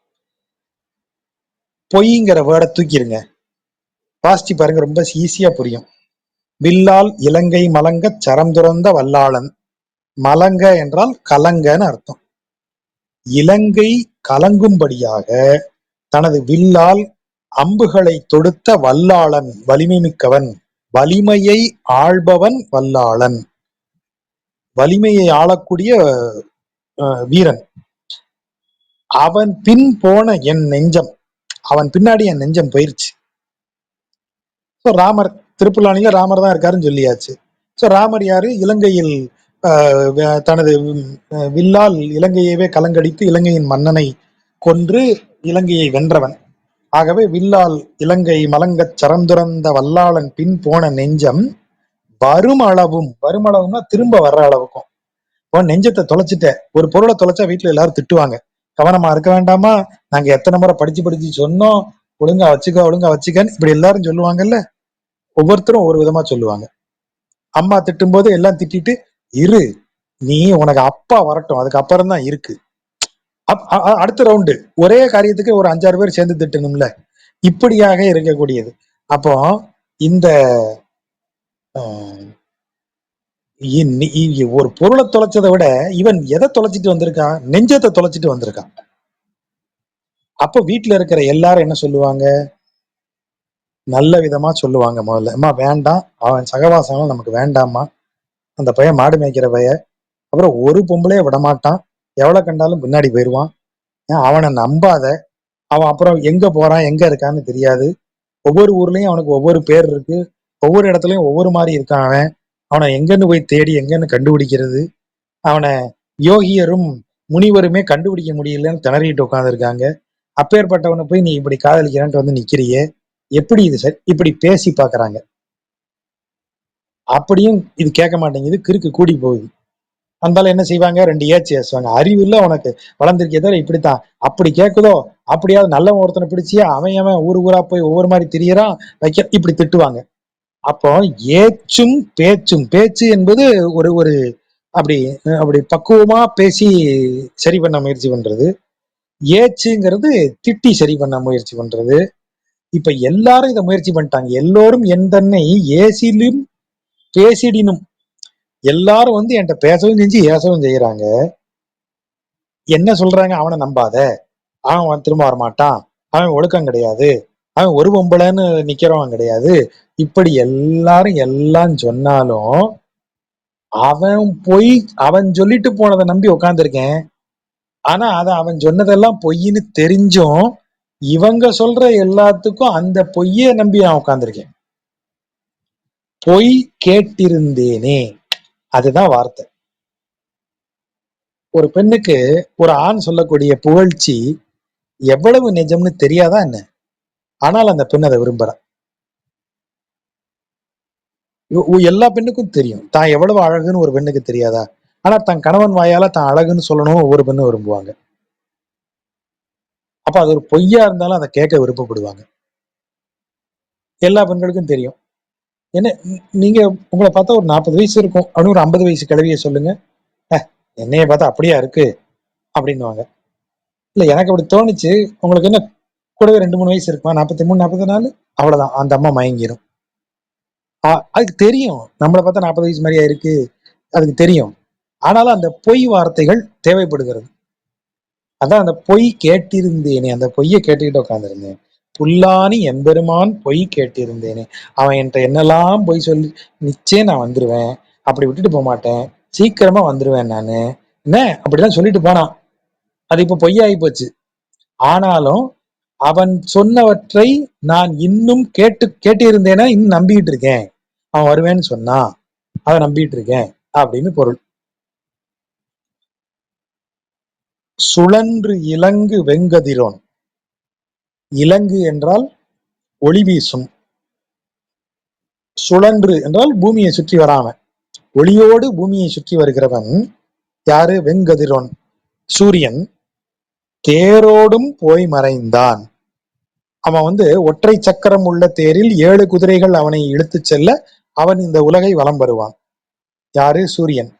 பொய்ங்கிற வேர்டை தூக்கிருங்க, வாசிச்சு பாருங்க, ரொம்ப ஈஸியா புரியும். வில்லால் இலங்கை மலங்க சரம் துறந்த வல்லாளன். மலங்க என்றால் கலங்கன்னு அர்த்தம். இலங்கை கலங்கும்படியாக தனது வில்லால் அம்புகளை தொடுத்த வல்லாளன், வலிமை மிக்கவன், வலிமையை ஆள்பவன் வல்லாளன், வலிமையை ஆளக்கூடிய வீரன். அவன் பின் போன என் நெஞ்சம், அவன் பின்னாடி என் நெஞ்சம் போயிருச்சு. ஸோ ராமர், திருப்புல்லானில ராமர் தான் இருக்காருன்னு சொல்லியாச்சு. ஸோ ராமர் யாரு, இலங்கையில் தனது வில்லால் இலங்கையவே கலங்கடித்து இலங்கையின் மன்னனை கொன்று இலங்கையை வென்றவன். ஆகவே வில்லால் இலங்கை மலங்கச் சரந்துறந்த வல்லாளன் பின் போன நெஞ்சம் வருமளவும், வருமளவும்னா திரும்ப வர்ற அளவுக்கும். இப்போ நெஞ்சத்தை தொலைச்சிட்ட, ஒரு பொருளை தொலைச்சா வீட்டுல எல்லாரும் திட்டுவாங்க, கவனமா இருக்க வேண்டாமா, நாங்க எத்தனை முறை படிச்சு படிச்சு சொன்னோம், ஒழுங்கா வச்சுக்க ஒழுங்கா வச்சுக்கன்னு இப்படி எல்லாரும் சொல்லுவாங்கல்ல. ஒவ்வொருத்தரும் ஒவ்வொரு விதமா சொல்லுவாங்க. அம்மா திட்டும் போது எல்லாம் திட்டிட்டு இரு, நீ உனக்கு அப்பா வரட்டும் அதுக்கப்புறம் தான் இருக்கு. அடுத்த ரவுண்டு ஒரே காரியத்துக்கு ஒரு 5-6 பேர் சேர்ந்து திட்டணும்ல, இப்படியாக இருக்கக்கூடியது. அப்போ இந்த ஒரு பொருளை தொலைச்சதை விட இவன் எதை தொலைச்சிட்டு வந்திருக்கான், நெஞ்சத்தை தொலைச்சிட்டு வந்திருக்கான். அப்போ வீட்டுல இருக்கிற எல்லாரும் என்ன சொல்லுவாங்க, நல்ல விதமா சொல்லுவாங்க. முதல்ல அம்மா வேண்டாம், அவன் சகவாசம் நமக்கு வேண்டாமா, அந்த பையன் மாடு மேய்க்கிற பையன், அப்புறம் ஒரு பொம்பளைய விடமாட்டான், எவ்வளவு கண்டாலும் பின்னாடி போயிடுவான், அவனை நம்பாத, அவன் அப்புறம் எங்க போறான் எங்க இருக்கான்னு தெரியாது, ஒவ்வொரு ஊர்லயும் அவனுக்கு ஒவ்வொரு பேர் இருக்கு, ஒவ்வொரு இடத்துலயும் ஒவ்வொரு மாதிரி இருக்கான், அவனை எங்கன்னு போய் தேடி எங்கன்னு கண்டுபிடிக்கிறது, அவனை யோகியரும் முனிவருமே கண்டுபிடிக்க முடியலன்னு திணறிட்டு உட்காந்துருக்காங்க. அப்பேற்பட்டவனை போய் நீ இப்படி காதலிக்கிறான்ட்டு வந்து நிக்கிறியே, எப்படி இது சரி, இப்படி பேசி பாக்குறாங்க. அப்படியும் இது கேட்க மாட்டேங்குது, கிறுக்கு கூடி போகுது. அந்தாலும் என்ன செய்வாங்க, 2 ஏச்சு ஏசுவாங்க, அறிவு இல்ல உனக்கு, வளர்ந்துருக்கே தவிர இப்படித்தான், அப்படி கேட்குதோ, அப்படியாவது நல்லவன் ஒருத்தனை பிடிச்சியா, அவன் ஊர் ஊரா போய் ஒவ்வொரு மாதிரி திரியறான் வைக்க, இப்படி திட்டுவாங்க. அப்போ ஏச்சும் பேச்சும், பேச்சு என்பது ஒரு ஒரு அப்படி அப்படி பக்குவமா பேசி சரி பண்ண முயற்சி பண்றது, ஏச்சுங்கிறது திட்டி சரி பண்ண முயற்சி பண்றது. இப்ப எல்லாரும் இதை முயற்சி பண்ணிட்டாங்க. எல்லோரும் என் தன்னை ஏசிலும் பேசிடினும், எல்லாரும் வந்து என்கிட்ட பேசவும் செஞ்சு ஏசவும் செய்யறாங்க. என்ன சொல்றாங்க, அவனை நம்பாத, அவன் திரும்ப வரமாட்டான், அவன் ஒழுக்கம் கிடையாது, அவன் ஒரு பொம்பளைன்னு நிக்கிறவன் கிடையாது, இப்படி எல்லாரும் எல்லாம் சொன்னாலும் அவன் போய் அவன் சொல்லிட்டு போனதை நம்பி உட்காந்துருக்கேன். ஆனா அத அவன் சொன்னதெல்லாம் பொய்ன்னு தெரிஞ்சும் இவங்க சொல்ற எல்லாத்துக்கும் அந்த பொய்யை நம்பி நான் உட்காந்துருக்கேன். பொய் கேட்டிருந்தேனே, அதுதான் வார்த்தை. ஒரு பெண்ணுக்கு ஒரு ஆண் சொல்லக்கூடிய புகழ்ச்சி எவ்வளவு நிஜம்னு தெரியாதா என்ன? ஆனால் அந்த பெண் அதை விரும்புறா. எல்லா பெண்ணுக்கும் தெரியும் தான் எவ்வளவு அழகுன்னு ஒரு பெண்ணுக்கு தெரியாதா? ஆனா தன் கணவன் வாயால தான் அழகுன்னு சொல்லணும் ஒவ்வொரு பெண்ணும் விரும்புவாங்க. அப்ப அது ஒரு பொய்யா இருந்தாலும் அதை கேட்க விருப்பப்படுவாங்க. எல்லா பெண்களுக்கும் தெரியும். என்ன நீங்க உங்களை பார்த்தா ஒரு 40 வயசு இருக்கும் அப்படின்னு ஒரு 50 வயசு கிழவிய சொல்லுங்க, என்னைய பார்த்தா அப்படியா இருக்கு அப்படின்னுவாங்க. இல்ல எனக்கு அப்படி தோணுச்சு, உங்களுக்கு என்ன கூடவே 2-3 வயசு இருக்குமா, 43 44, அவ்வளவுதான் அந்த அம்மா மயங்கிரும். அதுக்கு தெரியும் நம்மளை பார்த்தா 40 வயசு மாதிரியா இருக்கு, அதுக்கு தெரியும். ஆனாலும் அந்த பொய் வார்த்தைகள் தேவைப்படுகிறது. அதான் அந்த பொய் கேட்டிருந்தேனே, அந்த பொய்யை கேட்டுக்கிட்டு உட்காந்துருந்தேன். புல்லானி எம்பெருமான் பொய் கேட்டிருந்தேனே, அவன் என்கிட்ட என்னெல்லாம் பொய் சொல்லி நிச்சயம் நான் வந்துருவேன், அப்படி விட்டுட்டு போக மாட்டேன், சீக்கிரமா வந்துருவேன் நானு என்ன அப்படிதான் சொல்லிட்டு போனான். அது இப்ப பொய்யாகி போச்சு. ஆனாலும் அவன் சொன்னவற்றை நான் இன்னும் கேட்டிருந்தேன்னா இன்னும் நம்பிக்கிட்டு இருக்கேன். அவன் வருவேன்னு சொன்னான், அதை நம்பிட்டு இருக்கேன் அப்படின்னு பொருள். சுழன்று இலங்கு வெங்கதிரோன். இலங்கு என்றால் ஒளி வீசும், சுழன்று என்றால் பூமியை சுற்றி வராம, ஒளியோடு பூமியை சுற்றி வருகிறவன் யாரு? வெங்கதிரோன், சூரியன். தேரோடும் போய் மறைந்தான். அவன் ஒற்றை சக்கரம் உள்ள தேரில் 7 குதிரைகள் அவனை இழுத்து செல்ல அவன் இந்த உலகை வலம் வருவான். யாரு? சூரியன்.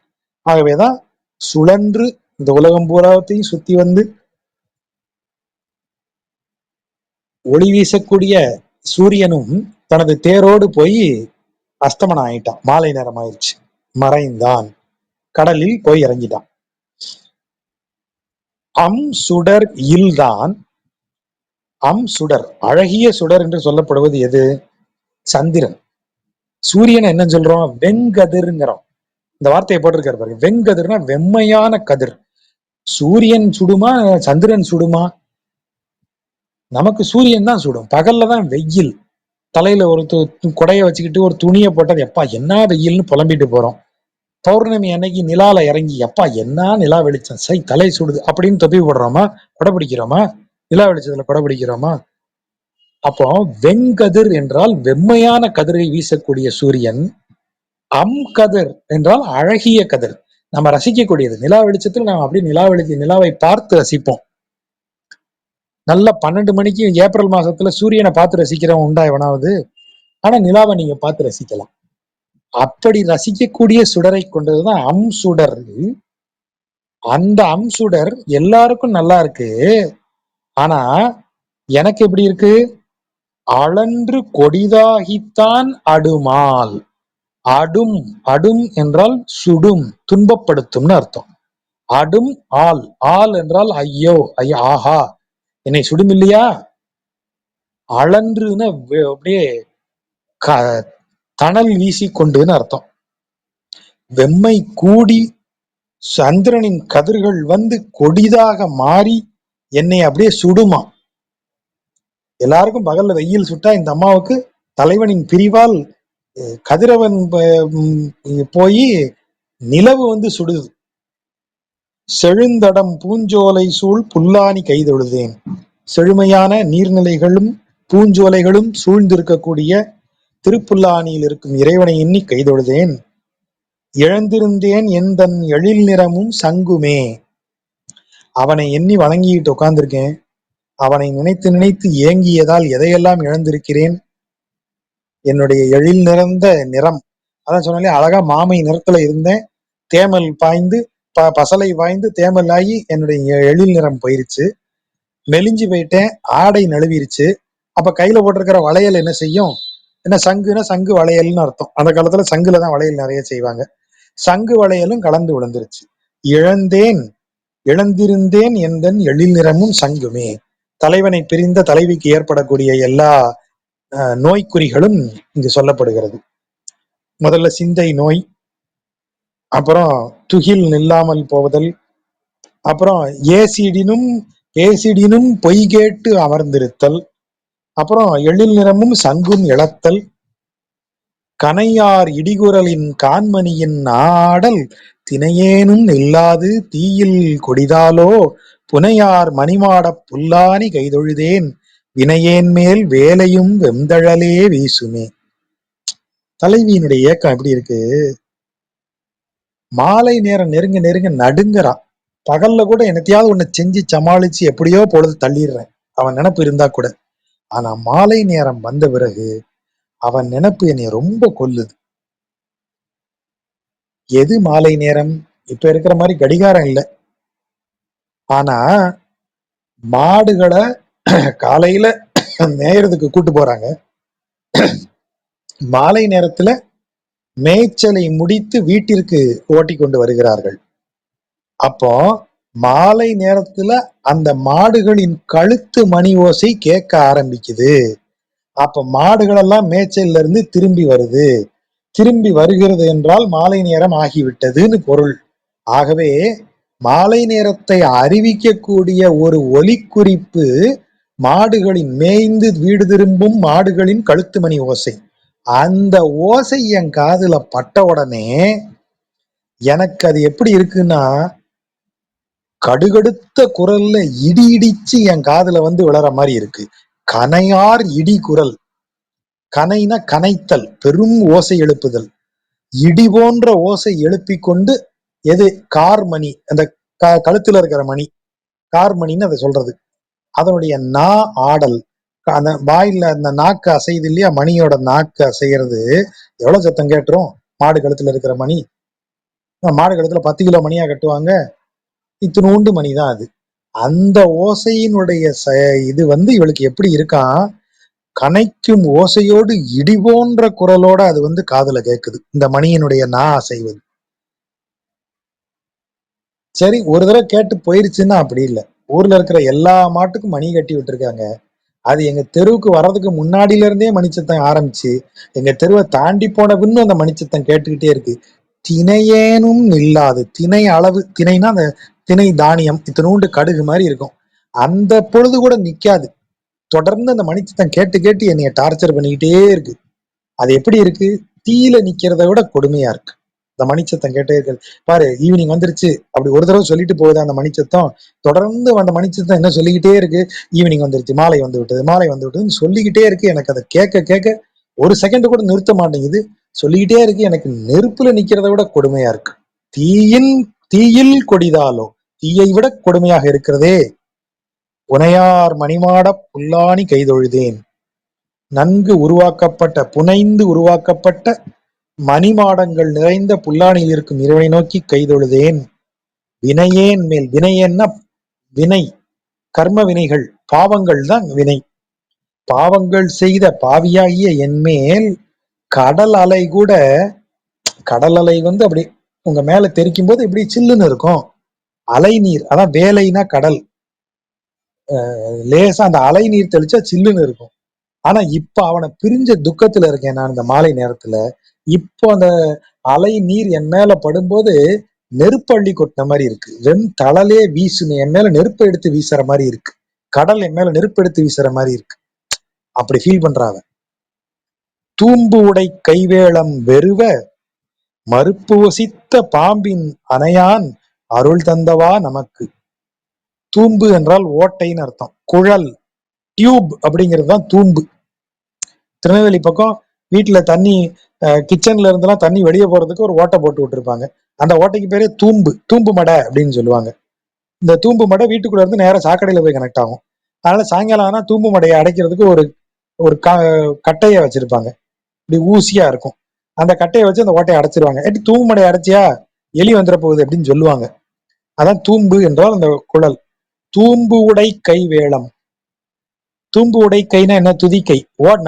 ஆகவேதான் சுழன்று இந்த உலகம் பூராவத்தையும் சுத்தி வந்து ஒளி வீசக்கூடிய சூரியனும் தனது தேரோடு போய் அஸ்தமனம் ஆயிட்டான், மாலை நேரம் ஆயிடுச்சு, மறைந்தான், கடலில் போய் இறங்கிட்டான். சுடர் இல்தான். சுடர், அழகிய சுடர் என்று சொல்லப்படுவது எது? சந்திரன். சூரியனை என்ன சொல்றோம்? வெங்கதிர்ங்கிறோம். இந்த வார்த்தையை போட்டிருக்காரு பாருங்க, வெங்கதிர்னா வெம்மையான கதிர். சூரியன் சுடுமா, சந்திரன் சுடுமா? நமக்கு சூரியன் தான் சுடும். பகல்ல தான் வெயில். தலையில ஒரு கொடைய வச்சுக்கிட்டு ஒரு துணியை போட்டது, எப்பா என்ன வெயில்னு புலம்பிட்டு போறோம். பௌர்ணமி அன்னைக்கு நிலால இறங்கி, எப்பா என்ன நிலா வெளிச்சம், சை தலை சுடுது அப்படின்னு தொப்பி போடுறோமா? கொடை பிடிக்கிறோமா? நிலா வெளிச்சத்துல கொடை பிடிக்கிறோமா? அப்போ வெண்கதிர் என்றால் வெம்மையான கதிரை வீசக்கூடிய சூரியன். கதிர் என்றால் அழகிய கதிர், நம்ம ரசிக்கக்கூடியது. நிலா வெளிச்சத்தில் நாம் அப்படியே நிலாவை பார்த்து ரசிப்போம். நல்ல 12 மணிக்கு ஏப்ரல் மாசத்துல சூரியனை பார்த்து ரசிக்கிறவன் உண்டா எவனாவது? ஆனா நிலாவை நீங்க பார்த்து ரசிக்கலாம். அப்படி ரசிக்கக்கூடிய சுடரை கொண்டதுதான் சுடர். அந்த சுடர் எல்லாருக்கும் நல்லா இருக்கு. ஆனா எனக்கு எப்படி இருக்கு? அளன்று கொடிதாகித்தான் அடுமால். அடும் என்றால் சுடும், துன்பப்படுத்தும்னு அர்த்தம். ஆல் என்றால் ஐயோ, ஆஹா என்னை சுடும் இல்லையா. அளன்றுன்னு அப்படியே தணல் வீசிக்கொண்டுன்னு அர்த்தம். வெம்மை கூடி சந்திரனின் கதிர்கள் கொடிதாக மாறி என்னை அப்படியே சுடுமா. எல்லாருக்கும் பகல்ல வெயில் சுட்டா, இந்த அம்மாவுக்கு தலைவனின் பிரிவால் கதிரவன் போய் நிலவு சுடுது. செழுந்தடம் பூஞ்சோலை சூழ் புல்லானி கைதொழுதேன். செழுமையான நீர்நிலைகளும் பூஞ்சோலைகளும் சூழ்ந்திருக்கக்கூடிய திருப்புல்லானியில் இருக்கும் இறைவனை எண்ணி கைதொழுதேன். இழந்திருந்தேன் எந்தன் எழில் நிறமும் சங்குமே. அவனை எண்ணி வணங்கிட்டு உட்கார்ந்திருக்கேன். அவனை நினைத்து நினைத்து ஏங்கியதால் எதையெல்லாம் இழந்திருக்கிறேன்? என்னுடைய எழில் நிறந்த நிறம். அதான் சொன்னாலே, அழகா மாமை நிறத்துல இருந்தேன், தேமல் பாய்ந்து பசலை பாய்ந்து தேமல் ஆகி என்னுடைய எழில் நிறம் போயிருச்சு, மெலிஞ்சு போயிட்டேன், ஆடை நழுவிருச்சு. அப்ப கையில போட்டிருக்கிற வளையல் என்ன செய்யும்? என்ன சங்குன்னா சங்கு வளையல்னு அர்த்தம். அந்த காலத்துல சங்குலதான் வளையல் நிறைய செய்வாங்க. சங்கு வளையலும் கலந்து விழுந்துருச்சு. இழந்திருந்தேன் எந்தன் எழில் நிறமும் சங்குமே. தலைவனை பிரிந்த தலைவிக்கு ஏற்படக்கூடிய எல்லா நோய்க்குறிகளும் இங்கு சொல்லப்படுகிறது. முதல்ல சிந்தை நோய், அப்புறம் துகில் நில்லாமல் போவதல், அப்புறம் ஏசிடினும் பொய் கேட்டு அமர்ந்திருத்தல், அப்புறம் எழில் நிறமும் சங்கும் இழத்தல், கனையார் இடிகுரலின் கான்மணியின் நாடல் தினையேனும் இல்லாது தீயில் கொடிதாலோ புனையார் மணிமாடப் புல்லானி கைதொழுதேன் வினையேன் மேல் வேலையும் வெந்தழலே வீசுமே. தலைவியினுடைய ஏக்கம் எப்படி இருக்கு? மாலை நேரம் நெருங்க நெருங்க நடுங்குறா. பகல்ல கூட என்னத்தையாவது ஒண்ணு செஞ்சு சமாளிச்சு எப்படியோ பொழுது தள்ளிடுறேன், அவன் நினப்பு இருந்தா கூட. ஆனா மாலை நேரம் வந்த பிறகு அவன் நினப்பு என்னை ரொம்ப கொல்லுது. எது மாலை நேரம்? இப்ப இருக்கிற மாதிரி கடிகாரம் இல்லை. ஆனா மாடுகளை காலையில மேயறதுக்கு கூட்டு போறாங்க, மாலை நேரத்துல மேய்ச்சலை முடித்து வீட்டிற்கு ஓட்டி கொண்டு வருகிறார்கள். அப்போ மாலை நேரத்துல அந்த மாடுகளின் கழுத்து மணி ஓசை கேட்க ஆரம்பிக்குது. அப்ப மாடுகள் எல்லாம் மேய்ச்சல்ல இருந்து திரும்பி வருது. திரும்பி வருகிறது என்றால் மாலை நேரம் ஆகிவிட்டதுன்னு பொருள். ஆகவே மாலை நேரத்தை அறிவிக்கக்கூடிய ஒரு ஒலிக்குறிப்பு மாடுகளின் மேய்ந்து வீடு திரும்பும் மாடுகளின் கழுத்து மணி ஓசை. அந்த ஓசை என் காதுல பட்ட உடனே எனக்கு அது எப்படி இருக்குன்னா, கடுகடுத்த குரல்ல இடி இடிச்சு என் காதுல வந்து விழற மாதிரி இருக்கு. கனையார் இடி குரல். கனைனா கனைத்தல், பெரும் ஓசை எழுப்புதல். இடி போன்ற ஓசை எழுப்பிக் கொண்டு, எது கார்மணி, அந்த கழுத்துல இருக்கிற மணி, கார்மணின்னு அதை சொல்றது. அதனுடைய நா ஆடல், அந்த வாயில அந்த நாக்கு அசையுது இல்லையா, மணியோட நாக்கு அசைகிறது எவ்வளவு சத்தம் கேட்டுரும். மாடு கழுத்துல இருக்கிற மணி, மாடு கழுத்துல 10 கிலோ மணியா கட்டுவாங்க, இத்தினூண்டு மணி தான் அது. அந்த ஓசையினுடைய இது வந்து இவளுக்கு எப்படி இருக்கான், கனைக்கும் ஓசையோடு இடி போன்ற குரலோட அது வந்து காதுல கேக்குது, இந்த மணியினுடைய நா அசைவது. சரி, ஒரு தடவை கேட்டு போயிருச்சுன்னா அப்படி இல்லை. ஊர்ல இருக்கிற எல்லா மாட்டுக்கும் மணி கட்டி விட்டுருக்காங்க. அது எங்க தெருவுக்கு வர்றதுக்கு முன்னாடியில இருந்தே மணிச்சத்தம் ஆரம்பிச்சு எங்க தெருவை தாண்டி போன பின்னும் அந்த மணிச்சத்தம் கேட்டுக்கிட்டே இருக்கு. தினையேனும் இல்லாது, திணை அளவு, திணைனா அந்த திணை தானியம் இத்தினூண்டு கடுகு மாதிரி இருக்கும், அந்த பொழுது கூட நிக்காது. தொடர்ந்து அந்த மணிச்சத்தம் கேட்டு கேட்டு என்னைய டார்ச்சர் பண்ணிக்கிட்டே இருக்கு. அது எப்படி இருக்கு? தீயில நிக்கிறத விட கொடுமையா இருக்கு இந்த மணிச்சத்தம் கேட்டே இருக்கு. பாரு, ஈவினிங் வந்துருச்சு அப்படி ஒரு தடவை சொல்லிட்டு போகுது அந்த மணிச்சத்தம். தொடர்ந்து அந்த மணிச்சத்தம் என்ன சொல்லிக்கிட்டே இருக்கு, ஈவினிங் வந்துருச்சு, மாலை வந்து விட்டது, மாலை வந்து விட்டதுன்னு சொல்லிக்கிட்டே இருக்கு. எனக்கு அதை கேட்க கேட்க ஒரு செகண்ட் கூட நிறுத்த மாட்டேங்குது, சொல்லிக்கிட்டே இருக்கு. எனக்கு நெருப்புல நிக்கிறத விட கொடுமையா இருக்கு. தீயில் கொடிதாலோ, தீயை விட கொடுமையாக இருக்கிறதே. புனையார் மணிமாட புல்லானி கைதொழுதேன். நன்கு உருவாக்கப்பட்ட, புனைந்து உருவாக்கப்பட்ட மணிமாடங்கள் நிறைந்த புல்லானியில் இருக்கும் இறைவனை நோக்கி கைதொழுதேன். வினையேன் மேல், வினையேன்னா வினை, கர்ம வினைகள், பாவங்கள் தான் வினை. பாவங்கள் செய்த பாவியாகிய என்மேல் கடல் அலை கூட, கடல் அலை வந்து அப்படி உங்க மேல தெரிக்கும் போது இப்படி சில்லுன்னு இருக்கும். அலை நீர், அதான் வேலைனா கடல், லேசா அந்த அலை நீர் தெளிச்சா சில்லுன்னு இருக்கும். ஆனா இப்ப அவனை பிரிஞ்ச துக்கத்துல இருக்கேன் நான் இந்த மாலை நேரத்துல. இப்போ அந்த அலை நீர் என் மேல படும்போது நெருப்பள்ளி கொட்டின மாதிரி இருக்கு. தளலே வீசுமே, என் மேல நெருப்பு எடுத்து வீசுற மாதிரி இருக்கு. கடல் என் மேல நெருப்பு எடுத்து வீசுற மாதிரி இருக்கு. அப்படி ஃபீல் பண்றாங்க. தூம்பு உடை கைவேளம் வெறுவ மறுப்பு வசித்த பாம்பின் அணையான் அருள் தந்தவா நமக்கு. தூம்பு என்றால் ஓட்டைன்னு அர்த்தம். குழல், டியூப் அப்படிங்கிறது தான் தூம்பு. திருநெல்வேலி பக்கம் வீட்டுல தண்ணி, கிச்சன்ல இருந்தெல்லாம் தண்ணி வெளியே போறதுக்கு ஒரு ஓட்டை போட்டு விட்டுருப்பாங்க. அந்த ஓட்டைக்கு பேரே தூம்பு, தூம்பு மடை அப்படின்னு சொல்லுவாங்க. இந்த தூம்பு மடை வீட்டுக்குள்ள இருந்து நேரம் சாக்கடையில போய் கனெக்ட் ஆகும். அதனால சாயங்காலம் ஆனா தூம்பு மடையை அடைக்கிறதுக்கு ஒரு ஒரு கட்டைய வச்சிருப்பாங்க, இப்படி ஊசியா இருக்கும். அந்த கட்டையை வச்சு அந்த ஓட்டையை அடைச்சிருவாங்க. தூம்பு மடையை அடைச்சியா எலி வந்துட போகுது அப்படின்னு சொல்லுவாங்க. அதான் தூம்பு என்றால் அந்த குழல். தூம்பு உடை கை வேளம். தூம்பு உடை கைனா என்ன? துதிக்கை.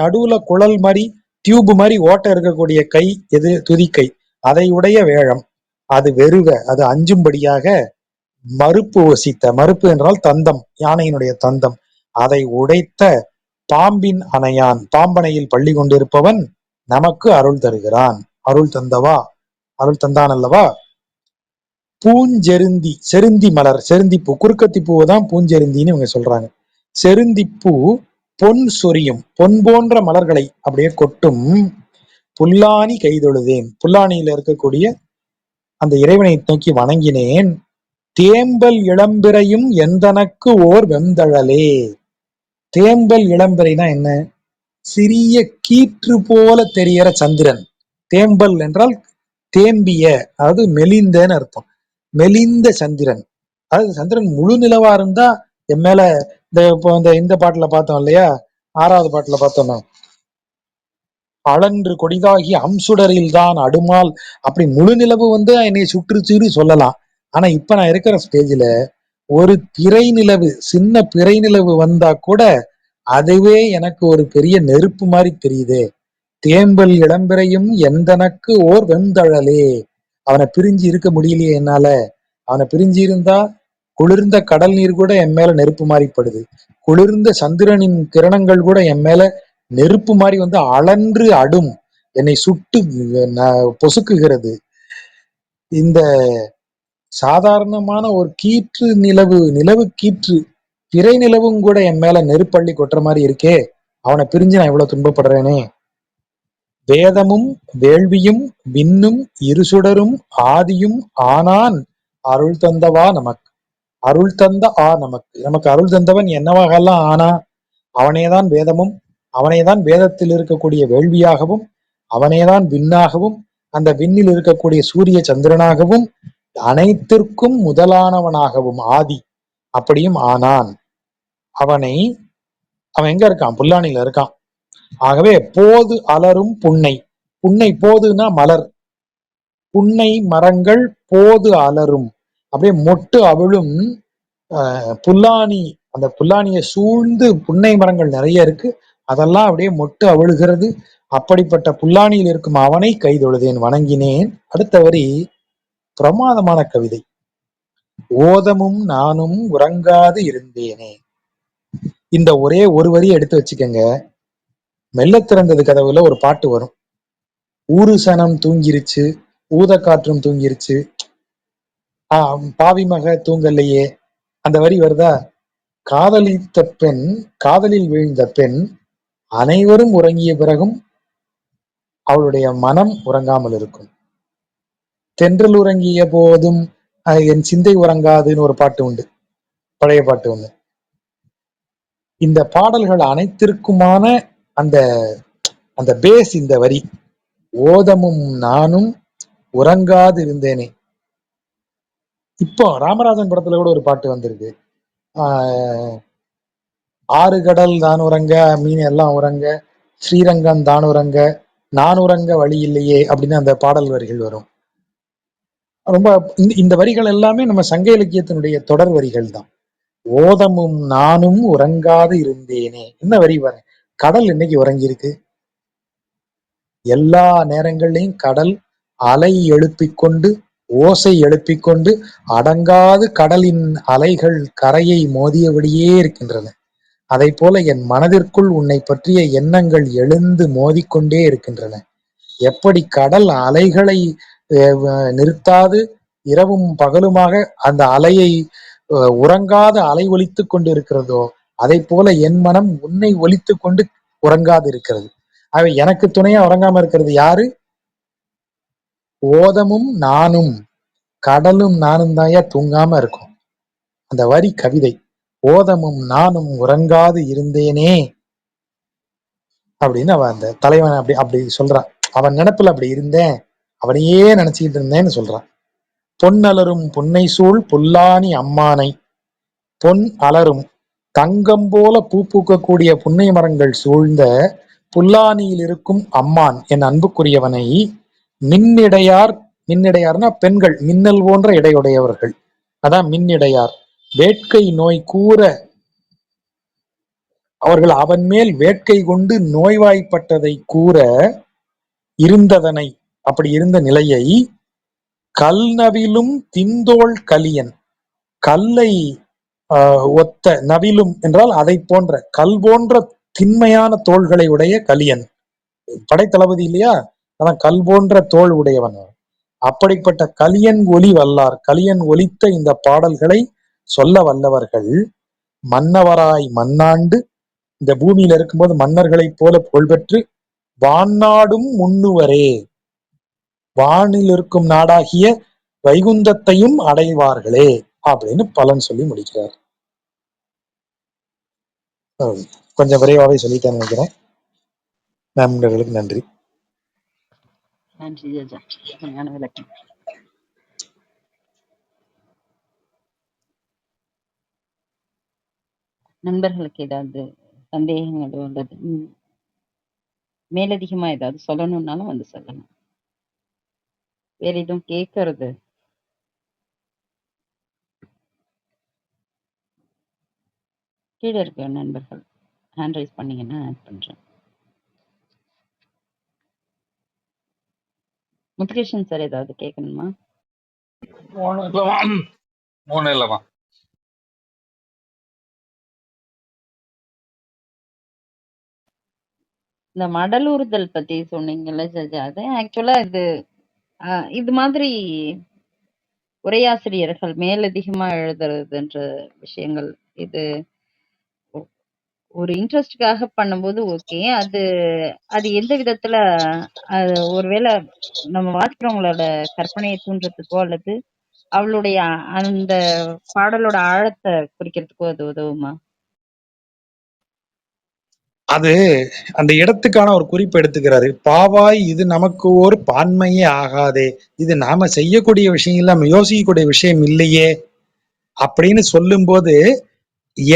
நடுவுல குழல் மாதிரி டியூப் மாதிரி ஓட்டை இருக்கக்கூடிய கை எது? துதிக்கை. அதை உடைய வேழம். அது வெறுவ, அது அஞ்சும்படியாக மறுப்பு வசித்த, மறுப்பு என்றால் தந்தம், யானையினுடைய தந்தம், அதை உடைத்த பாம்பின் அணையான், பாம்பனையில் பள்ளி கொண்டிருப்பவன் நமக்கு அருள் தருகிறான். அருள் தந்தவா, அருள் தந்தான் அல்லவா. பூஞ்செருந்தி, செருந்தி மலர், செருந்தி பூ, குறுக்கத்தி பூவை தான் பூஞ்செருந்தின்னு இவங்க சொல்றாங்க. செருந்தி பூ பொன் சொரியும், பொன் போன்ற மலர்களை அப்படியே கொட்டும். புல்லாணி கைதொழுதேன், புல்லாணியில இருக்கக்கூடிய அந்த இறைவனை நோக்கி வணங்கினேன். தேம்பல் இளம்பிறையும் எந்தனக்கு ஓர் வெந்தழலே. தேம்பல் இளம்பிறைனா என்ன? சிறிய கீற்று போல தெரியற சந்திரன். தேம்பல் என்றால் தேம்பிய, அதாவது மெலிந்தன்னு அர்த்தம். மெலிந்த சந்திரன், அதாவது சந்திரன் முழு நிலவா இருந்தா என் மேல இந்த பாட்டுல பார்த்தோம் இல்லையா, 6வது பாட்டுல பார்த்தோமே, அளன்று கொடிதாகி அம்சுடரில் தான் அடுமால், அப்படி முழு நிலவு வந்து என்னை சுற்றுச்சுன்னு சொல்லலாம். ஆனா இப்ப நான் இருக்கிற ஸ்டேஜ்ல ஒரு பிறை நிலவு, சின்ன பிறை நிலவு வந்தா கூட அதுவே எனக்கு ஒரு பெரிய நெருப்பு மாதிரி தெரியுது. தேம்பல் இளம்பிறையும் எந்தனக்கு ஓர் வெந்தழலே. அவனை பிரிஞ்சு இருக்க முடியலையே என்னால. அவனை பிரிஞ்சு இருந்தா குளிர்ந்த கடல் நீர் கூட என் மேல நெருப்பு மாதிரி படுது. குளிர்ந்த சந்திரனின் கிரணங்கள் கூட என் மேல நெருப்பு மாதிரி வந்து அளன்று அடும், என்னை சுட்டு பொசுக்குகிறது. இந்த சாதாரணமான ஒரு கீற்று நிலவு, நிலவு கீற்று, பிறை நிலவும் கூட என் மேல நெருப்பள்ளி கொட்டுற மாதிரி இருக்கே, அவனை பிரிஞ்சு நான் இவ்வளவு துன்பப்படுறேனே. வேதமும் வேள்வியும் விண்ணும் இருசுடரும் ஆதியும் ஆனான் அருள் தந்தவா நமக்கு. அருள் தந்த நமக்கு, நமக்கு அருள் தந்தவன் என்னவாகலாம் ஆனா, அவனேதான் வேதமும், அவனேதான் வேதத்தில் இருக்கக்கூடிய வேள்வியாகவும், அவனேதான் விண்ணாகவும், அந்த விண்ணில் இருக்கக்கூடிய சூரிய சந்திரனாகவும், அனைத்திற்கும் முதலானவனாகவும் ஆதி அப்படியும் ஆனான். அவனை, அவன் எங்க இருக்கான்? புல்லாணியில இருக்கான். ஆகவே போது அலரும் புன்னை, புன்னை போதுன்னா மலர், புன்னை மரங்கள் போது அலரும், அப்படியே மொட்டு அவிழும் புல்லாணி, அந்த புல்லாணியை சூழ்ந்து புன்னை மரங்கள் நிறைய இருக்கு, அதெல்லாம் அப்படியே மொட்டு அவிழுகிறது. அப்படிப்பட்ட புல்லாணியில் இருக்கும் அவனை கைதொழுதேன், வணங்கினேன். அடுத்த வரி பிரமாதமான கவிதை. ஓதமும் நானும் உறங்காது இருந்தேனே. இந்த ஒரே ஒரு வரி எடுத்து வச்சுக்கங்க. மெல்ல திறந்தது கதவுல ஒரு பாட்டு வரும். ஊரு சனம் தூங்கிருச்சு, ஊத காற்றும் தூங்கிருச்சு, பாவி மக தூங்கலையே, அந்த வரி வருதா? காதலித்த பெண், காதலில் வீழ்ந்த பெண் அனைவரும் உறங்கிய பிறகும் அவளுடைய மனம் உறங்காமல் இருக்கும். தென்றல் உறங்கிய போதும் என் சிந்தை உறங்காதுன்னு ஒரு பாட்டு உண்டு, பழைய பாட்டு ஒண்ணு. இந்த பாடல்கள் அனைத்திற்குமான அந்த அந்த பேஸ் இந்த வரி. ஓதமும் நானும் உறங்காது இருந்தேனே. இப்போ ராமராஜன் படத்துல கூட ஒரு பாட்டு வந்திருக்கு. ஆறு கடல் தான் உறங்க, மீன் எல்லாம் உறங்க, ஸ்ரீரங்கம் தான் உறங்க, நான் உறங்க வழி இல்லையே அப்படின்னு அந்த பாடல் வரிகள் வரும். ரொம்ப இந்த வரிகள் எல்லாமே நம்ம சங்க இலக்கியத்தினுடைய தொடர் வரிகள் தான். ஓதமும் நானும் உறங்காது இருந்தேனே. என்ன வரி வர? கடல் இன்னைக்கு உறங்கி இருக்கு. எல்லா நேரங்கள்லையும் கடல் அலை எழுப்பிக் கொண்டு, ஓசை எழுப்பிக் கொண்டு, அடங்காது கடலின் அலைகள் கரையை மோதியபடியே இருக்கின்றன. அதை போல என் மனதிற்குள் உன்னை பற்றிய எண்ணங்கள் எழுந்து மோதிக்கொண்டே இருக்கின்றன. எப்படி கடல் அலைகளை நிறுத்தாது இரவும் பகலுமாக அந்த அலையை உறங்காத அலை ஒலித்து கொண்டு இருக்கிறதோ, அதை போல என் மனம் உன்னை ஒலித்து கொண்டு உறங்காது இருக்கிறது. அவை எனக்கு துணையா உறங்காம இருக்கிறது யாரு? ஓதமும் நானும், கடலும் நானும் தாயா தூங்காம இருக்கும். அந்த வரி கவிதை. ஓதமும் நானும் உறங்காது இருந்தேனே அப்படின்னு அவன் அந்த தலைவன் அப்படி அப்படி சொல்றான். அவன் நினைப்புல அப்படி இருந்தேன், அவனையே நினைச்சுக்கிட்டு இருந்தேன்னு சொல்றான். பொன் அலரும் புன்னை சூழ் புல்லாணி அம்மானை, பொன் அலரும் தங்கம் போல பூ பூக்கக்கூடிய புன்னை மரங்கள் சூழ்ந்த புல்லானியில் இருக்கும் அம்மான், என் அன்புக்குரியவனை, மின்னிடையார், மின்னிடையார்னா பெண்கள், மின்னல் போன்ற இடையுடையவர்கள், அதான் மின்னிடையார், வேட்கை நோய் கூற, அவர்கள் அவன் மேல் வேட்கை கொண்டு நோய்வாய்ப்பட்டதை கூற இருந்ததனை, அப்படி இருந்த நிலையை, கல்நவிலும் திந்தோள் கலியன், கல்லை ஒத்த, நவிலும் என்றால் அதை போன்ற, கல் போன்ற திண்மையான தோள்களை உடைய கலியன், படைத்தளபதி இல்லையா, அதான் கல் போன்ற தோல் உடையவன். அப்படிப்பட்ட கலியன் ஒலி வல்லார், கலியன் ஒலித்த இந்த பாடல்களை சொல்ல வல்லவர்கள் மன்னவராய் மண்ணாண்டு, இந்த பூமியில இருக்கும்போது மன்னர்களைப் போல புகழ்பெற்று வான்னாடும் முன்னுவரே, வானில் இருக்கும் நாடாகிய வைகுந்தத்தையும் அடைவார்களே அப்படின்னு பலன் சொல்லி முடிக்கிறார். கொஞ்சம் விரைவாவே சொல்லிட்டேன்னு நினைக்கிறேன். நண்பர்களுக்கு நன்றி. நன்றி ஜெஜா, அருமையான விளக்கம். நண்பர்களுக்கு ஏதாவது சந்தேகங்கள் உள்ளது, மேலதிகமா ஏதாவது சொல்லணும்னாலும் வந்து சொல்லணும். வேற எதுவும் கேட்கறது கீழே இருக்க நண்பர்கள் ஹேண்ட் ரைஸ் பண்ணீங்கன்னா ஆட் பண்றேன். முத்துகிருஷ்ணன் சார் ஏதாவது கேட்கணுமா? மூணு இல்லைம்மா. இந்த மடலூறுதல் பத்தி சொன்னீங்கல்ல ஜஜா, அது ஆக்சுவலா இது மாதிரி உரையாசிரியர்கள் மேலதிகமா எழுதுறதுன்ற விஷயங்கள், இது ஒரு இன்ட்ரெஸ்டுக்காக பண்ணும்போது ஓகே. அது அது எந்த விதத்துல ஒருவேளை நம்ம வாசிக்கிறவங்களோட கற்பனையை தூண்டுறதுக்கோ அல்லது அவளுடைய அந்த பாடலோட ஆழத்தை குறிக்கிறதுக்கோ அது உதவுமா? அது அந்த இடத்துக்கான ஒரு குறிப்பு எடுத்துக்கிறாரு. பாவாய் இது நமக்கு ஒரு பான்மையே ஆகாதே, இது நாம செய்யக்கூடிய விஷயம் இல்ல, நம்ம யோசிக்கக்கூடிய விஷயம் இல்லையே அப்படின்னு சொல்லும் போது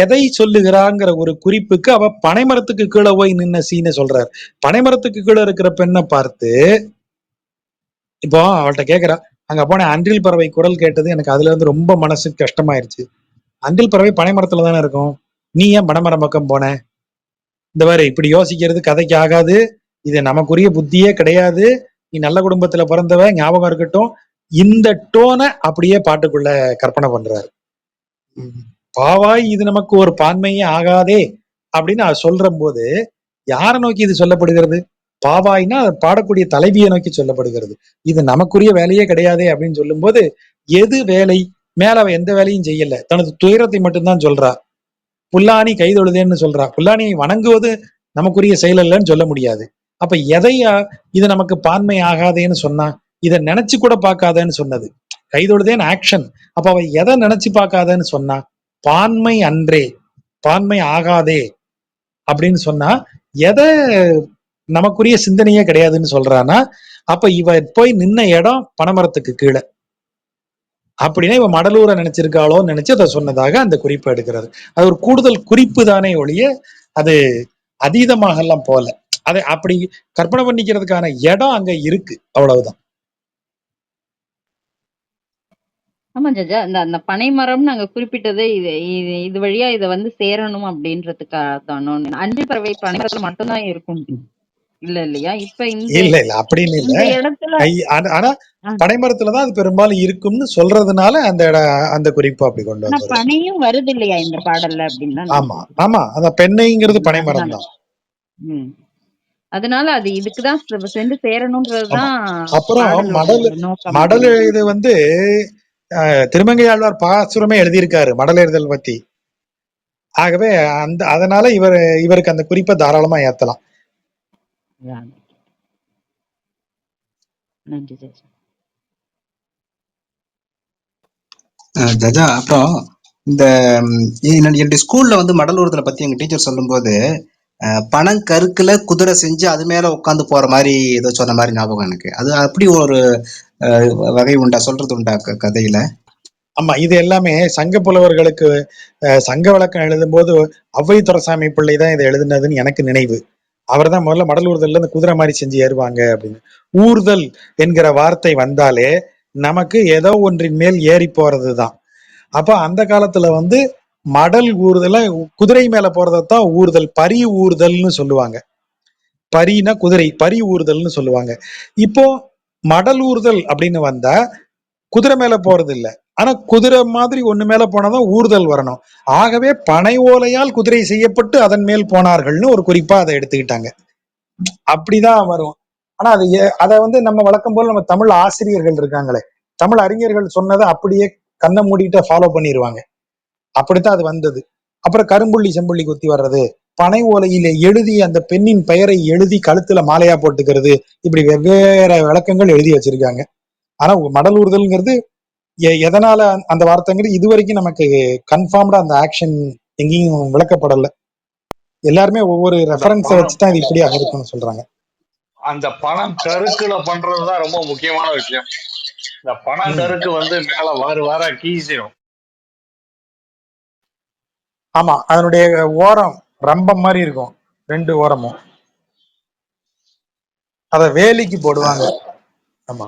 எதை சொல்லுகிறாங்கிற ஒரு குறிப்புக்கு அவ பனைமரத்துக்கு கீழே போய் நின்ன சீனை சொல்றாரு. பனைமரத்துக்கு கீழே இருக்கிற பெண்ணை பார்த்து இப்போ அவள்கிட்ட கேக்குறா, அங்க போன அன்றில் பறவை குரல் கேட்டது எனக்கு அதுல இருந்து ரொம்ப மனசு கஷ்டமாயிருச்சு. அன்றில் பறவை பனைமரத்துல தானே இருக்கும், நீ ஏன் பனைமரம் பக்கம் போன? இந்த மாதிரி இப்படி யோசிக்கிறது கதைக்கு ஆகாது, இது நமக்குரிய புத்தியே கிடையாது, நீ நல்ல குடும்பத்துல பிறந்தவ, ஞாபகம் இருக்கட்டும். இந்த டோனை அப்படியே பாட்டுக்குள்ள கற்பனை பண்றாரு. பாவாய் இது நமக்கு ஒரு பான்மையே ஆகாதே அப்படின்னு சொல்ற போது யாரை நோக்கி இது சொல்லப்படுகிறது? பாவாய்னா பாடக்கூடிய தலைவியை நோக்கி சொல்லப்படுகிறது. இது நமக்குரிய வேலையே கிடையாதே அப்படின்னு சொல்லும் போது எது வேலை? மேல அவ எந்த வேலையும் செய்யல, தனது துயரத்தை மட்டும்தான் சொல்றா. புல்லாணி கைதொழுதேன்னு சொல்றா. புல்லாணியை வணங்குவது நமக்குரிய செயல் இல்லைன்னு சொல்ல முடியாது. அப்ப எதையா இது நமக்கு பான்மை ஆகாதேன்னு சொன்னா, இதை நினைச்சு கூட பார்க்காதேன்னு சொன்னது. கைதொழுதேன் ஆக்ஷன். அப்ப அவ எதை நினைச்சு பார்க்காதேன்னு சொன்னா, பான்மை அன்றே, பான்மை ஆகாதே அப்படின்னு சொன்னா எதை நமக்குரிய சிந்தனையே கிடையாதுன்னு சொல்றானா, அப்ப இவ போய் நின்ன இடம் பனைமரத்துக்கு கீழே அப்படின்னா இவ மடலூரை நினைச்சிருக்காளோ நினைச்சு அதை சொன்னதாக அந்த குறிப்பு எடுக்கிறது. அது ஒரு கூடுதல் குறிப்பு தானே ஒழிய அது அதீதமாக எல்லாம் போல. அதை அப்படி கற்பனை பண்ணிக்கிறதுக்கான இடம் அங்க இருக்கு, அவ்வளவுதான். ஆமா ஜஜா, அந்த பனை மரம் நாங்க குறிப்பிட்டதே இது வழியா இதை வந்து சேரணும் அப்படின்றதுக்காக தானோ. அஞ்சு பறவை பனை மரத்துல மட்டும்தான் இருக்கும் இல்ல இல்லையா? இப்ப இல்ல இல்ல அப்படின்னு இல்ல. இந்த இடத்துல ஆனா பனைமரத்துலதான் அது பெரும்பாலும் இருக்கும்னு சொல்றதுனால அந்த குறிப்பு அப்படி கொண்டு வந்தது. பனையும் வருது இல்லையா இந்த பாடல்ல அப்படின்னு தான். ஆமா ஆமா, அந்த பெண்ணைங்கிறது பனைமரம் தான். அதனால அது இதுக்குதான் சென்று சேரணும்ன்றதுதான். அப்புறம் மடல் இது வந்து திருமங்கையாழ்வார் பாசுரமே எழுதியிருக்காரு மடலேறுதல் பத்தி. ஆகவே அதனால இவருக்கு அந்த குறிப்பை தாராளமா ஏத்தலாம். ஜஜா, அப்புறம் இந்த என்னுடைய ஸ்கூல்ல வந்து மடலூரத்துல பத்தி எங்க டீச்சர் சொல்லும் போது பனங்கருக்குல குதிரை செஞ்சு அது மேல உட்காந்து போற மாதிரி ஏதோ சொன்ன மாதிரி ஞாபகம் எனக்கு. அது அப்படி ஒரு வகை உண்டா, சொல்றது உண்டா கதையில? ஆமா, இது எல்லாமே சங்க புலவர்களுக்கு சங்க விளக்கம் எழுதும் போது ஔவை துரைசாமி பிள்ளை தான் இதை எழுதுனதுன்னு எனக்கு நினைவு. அவர் தான் முதல்ல மடல் ஊர்தல்ல இந்த குதிரை மாதிரி செஞ்சு ஏறுவாங்க அப்படின்னு. ஊர்தல் என்கிற வார்த்தை வந்தாலே நமக்கு ஏதோ ஒன்றின் மேல் ஏறி போறதுதான். அப்ப அந்த காலத்துல வந்து மடல் ஊர்தல குதிரை மேல போறதான் ஊர்தல், பரி ஊர்தல்னு சொல்லுவாங்க. பரினா குதிரை, பரி ஊர்தல்னு சொல்லுவாங்க. இப்போ மடல் ஊர்தல் அப்படின்னு வந்தா குதிரை மேல போறது இல்லை, ஆனா குதிரை மாதிரி ஒண்ணு மேல போனாதான் ஊர்தல் வரணும். ஆகவே பனை ஓலையால் குதிரை செய்யப்பட்டு அதன் மேல் போனார்கள்னு ஒரு குறிப்பா அதை எடுத்துக்கிட்டாங்க. அப்படிதான் வரும். ஆனா அதை வந்து நம்ம வழக்கம் போல நம்ம தமிழ் ஆசிரியர்கள் இருக்காங்களே, தமிழ் அறிஞர்கள் சொன்னதை அப்படியே கண்ணை மூடிட்டு ஃபாலோ பண்ணிடுவாங்க. அப்படித்தான் அது வந்தது. அப்புறம் கரும்புள்ளி செம்புள்ளி குத்தி வர்றது பனை ஓலையில எழுதி அந்த பெண்ணின் பெயரை எழுதி கழுத்துல மாலையா போட்டுக்கிறது, இப்படி வெவ்வேறு விளக்கங்கள் எழுதி வச்சிருக்காங்க. ஆனா மடலூறுதல்ங்கிறது எதனால அந்த வார்த்தைங்கிறது இதுவரைக்கும் நமக்கு கன்ஃபார்ம்டா அந்த ஆக்ஷன் எங்கேயும் விளக்கப்படல. எல்லாருமே ஒவ்வொரு அந்த ரெஃபரன்ஸை பணம் வச்சுதான் இது இப்படி இருக்குன்னு சொல்றாங்க. அந்த பணம் கருக்குல பண்றதுதான் ரொம்ப முக்கியமான விஷயம். இந்த பணம் கருக்கு மேல வர கீசிடும். ஆமா, அதனுடைய ஓரம் ரம்பம் மாதிரி இருக்கும், 2 ஓரமும். அத வேலிக்கு போடுவாங்க. ஆமா,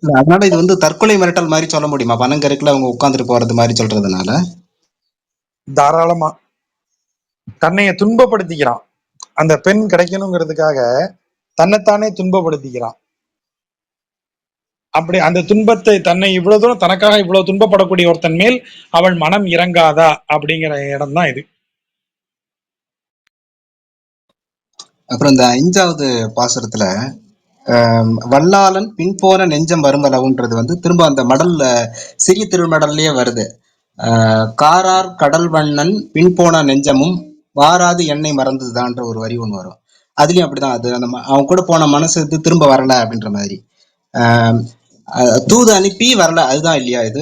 அதனால இது வந்து தற்கொலை மிரட்டல் மாதிரி சொல்ல முடியுமா? பனங்கருக்குல அவங்க உட்கார்ந்துட்டு போறது மாதிரி சொல்றதுனால. தாராளமா தன்னைய துன்பப்படுத்திக்கிறான். அந்த பெண் கிடைக்கணுங்கிறதுக்காக தன்னைத்தானே துன்பப்படுத்திக்கிறான். அப்படி அந்த துன்பத்தை தன்னை இவ்வளவு தூரம் தனக்காக இவ்வளவு துன்பப்படக்கூடிய ஒருத்தன் மேல் அவள் மனம் இறங்காதா அப்படிங்கிற இடம் தான் இது. அப்புறம் இந்த 5வது பாசுரத்துல வல்லாளன் பின்போன நெஞ்சம் வருமளவுன்றது வந்து திரும்ப அந்த மடல்ல சிறிய திருமடல்லையே வருது. காரார் கடல் வண்ணன் பின்போன நெஞ்சமும் வாராது எண்ணெய் மறந்ததுதான்ற ஒரு வரி ஒண்ணு வரும். அதுலயும் அப்படிதான். அது அந்த அவன் கூட போன மனசு திரும்ப வரல அப்படின்ற மாதிரி. தூது அனுப்பி வரல, அதுதான் இல்லையா இது?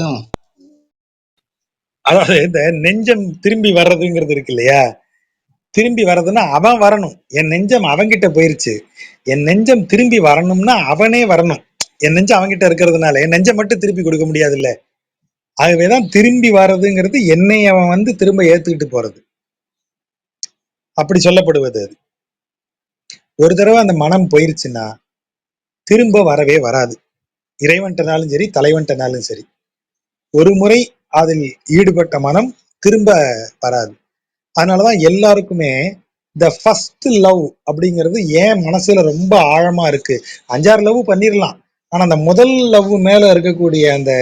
அதாவது இந்த நெஞ்சம் திரும்பி வர்றதுங்கிறது இருக்கு இல்லையா, திரும்பி வர்றதுன்னா அவன் வரணும். என் நெஞ்சம் அவன்கிட்ட போயிருச்சு, என் நெஞ்சம் திரும்பி வரணும்னா அவனே வரணும். என் நெஞ்சம் அவன்கிட்ட இருக்கிறதுனால என் நெஞ்சம் மட்டும் திருப்பி கொடுக்க முடியாது இல்ல. ஆகவேதான் திரும்பி வர்றதுங்கிறது என்னை அவன் திரும்ப ஏத்துக்கிட்டு போறது, அப்படி சொல்லப்படுவது. அது ஒரு தடவை அந்த மனம் போயிருச்சுன்னா திரும்ப வரவே வராது. இறைவன்ட்டனாலும் சரி, தலைவன்ட்டனாலும் சரி, ஒரு முறை அதில் ஈடுபட்ட மனம் திரும்ப வராது. அதனாலதான் எல்லாருக்குமே இந்த ஃபர்ஸ்ட் லவ் அப்படிங்கிறது ஏன் மனசுல ரொம்ப ஆழமா இருக்கு. 5-6 லவ் பண்ணிடலாம், ஆனா அந்த முதல் லவ் மேல இருக்கக்கூடிய அந்த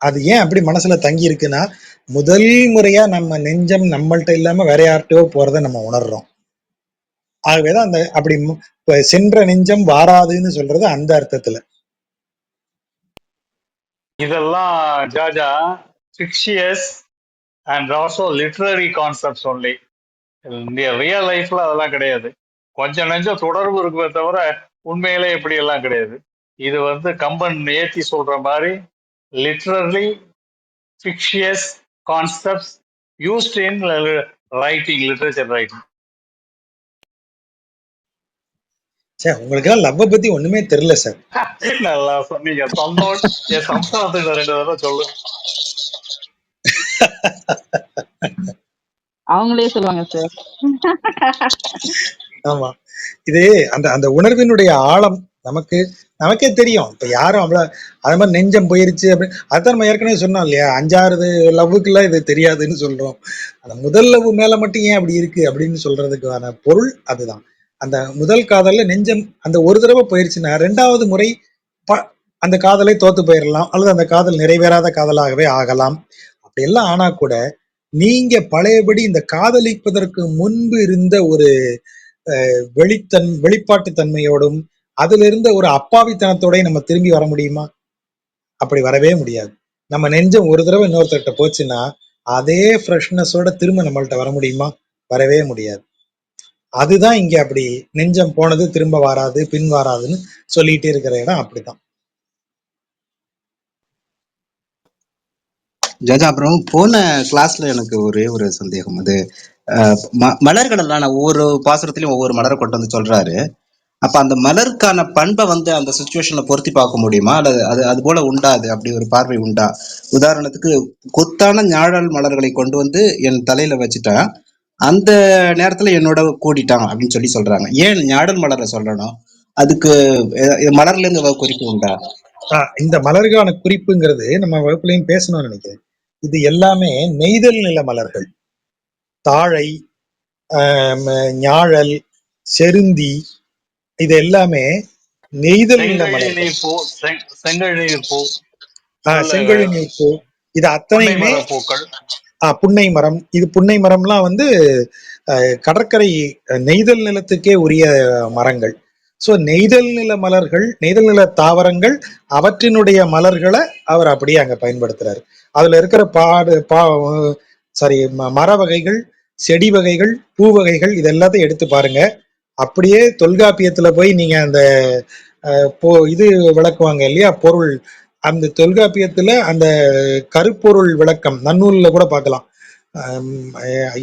அது ஏன் அப்படி மனசுல தங்கி இருக்குன்னா, முதல் முறையா நம்ம நெஞ்சம் நம்மள்ட்ட இல்லாம வேற யார்கிட்டயோ போறதை நம்ம உணர்றோம். ஆகவேதான் அந்த அப்படி சென்ற நெஞ்சம் வாராதுன்னு சொல்றது அந்த அர்த்தத்துல. இதெல்லாம் Jhajha fictitious and also literary concepts only. Real லைஃப்ல அதெல்லாம் கிடையாது. கொஞ்சம் நெஞ்சம் தொடர்பு இருக்குமே தவிர உண்மையிலே இப்படி எல்லாம் கிடையாது. இது கம்பன் ஏத்தி சொல்ற மாதிரி literally fictitious concepts used in writing, literature writing. உங்களுக்கு எல்லாம் லவ் பத்தி ஒண்ணுமே தெரியல சார். நல்லா சொன்னீங்க. சந்தோஷ் என் சம்சாரத்துக்கு 2 தடவை சொல்லு. அவங்களே சொல்லுவாங்க சார். ஆமா, இது அந்த அந்த உணர்வினுடைய ஆழம் நமக்கே தெரியும். இப்ப யாரும் அவ்வளவு அது மாதிரி நெஞ்சம் போயிருச்சு அப்படின்னு அதான் நம்ம ஏற்கனவே சொன்னோம் இல்லையா, 5-6 லவ்வுக்குலாம் இது தெரியாதுன்னு சொல்றோம். அந்த முதல் லவ் மேல மட்டும் ஏன் அப்படி இருக்கு அப்படின்னு சொல்றதுக்கான பொருள் அதுதான். அந்த முதல் காதல்ல நெஞ்சம் அந்த ஒரு தடவை போயிருச்சுன்னா 2வது முறை அந்த காதலை தோத்து போயிடலாம், அல்லது அந்த காதல் நிறைவேறாத காதலாகவே ஆகலாம். அப்படி எல்லாம் ஆனா கூட நீங்க பழையபடி இந்த காதலிப்பதற்கு முன்பு இருந்த ஒரு வெளிப்பாட்டு தன்மையோடும் அதுல இருந்த ஒரு அப்பாவித்தனத்தோடய நம்ம திரும்பி வர முடியுமா? அப்படி வரவே முடியாது. நம்ம நெஞ்சம் ஒரு தடவை இன்னொருத்தர்கிட்ட போச்சுன்னா அதே ஃப்ரெஷ்னஸோட திரும்ப நம்மள்ட்ட வர முடியுமா? வரவே முடியாது. அதுதான் இங்க அப்படி நெஞ்சம் போனது திரும்ப வராது, பின் வராதுன்னு சொல்லிட்டே இருக்கிற இடம் அப்படிதான். ஜாஜா, அப்புறம் போன கிளாஸ்ல எனக்கு ஒரே ஒரு சந்தேகம். அது மலர்கள் எல்லாம் நான் ஒவ்வொரு பாசுரத்திலையும் ஒவ்வொரு மலரை கொண்டு வந்து சொல்றாரு. அப்ப அந்த மலருக்கான பண்பை அந்த சுச்சுவேஷன்ல பொருத்தி பார்க்க முடியுமா, அல்லது அது அது போல உண்டா? அது அப்படி ஒரு பார்வை உண்டா? உதாரணத்துக்கு கொத்தான ஞாழல் மலர்களை கொண்டு வந்து என் தலையில வச்சுட்டா அந்த நேரத்துல என்னோட கூடிட்டான் அப்படின்னு சொல்றாங்க. ஏன் ஞாழல் மலரை சொல்லணும்? அதுக்கு மலர்ல இருந்து ஏதாவது குறிப்பு உண்டா? இந்த மலருக்கான குறிப்புங்கிறது நம்ம வகுப்புலையும் பேசணும்னு நினைக்கிறேன். இது எல்லாமே நெய்தல் நில மலர்கள். தாழை, ஞாழல், செருந்தி, இது எல்லாமே நெய்தல் நில மலர்கள். செங்கழுநீர் பூ, செங்கழுநீர் பூ, இது அத்தனையுமே பூக்கள், புன்னை மரம். இது புன்னை மரம்லாம் கடற்கரை நெய்தல் நிலத்துக்கே உரிய மரங்கள். ஸோ நெய்தல் நில மலர்கள், நெய்தல் நில தாவரங்கள், அவற்றினுடைய மலர்களை அவர் அப்படியே அங்க பயன்படுத்துறாரு. அதுல இருக்கிற மர வகைகள் செடி வகைகள், பூ வகைகள், இது எல்லாத்தையும் எடுத்து பாருங்க. அப்படியே தொல்காப்பியத்துல போய் நீங்க அந்த இது விளக்குவாங்க இல்லையா பொருள், அந்த தொல்காப்பியத்துல அந்த கருப்பொருள் விளக்கம் நன்னூல்ல கூட பார்க்கலாம்.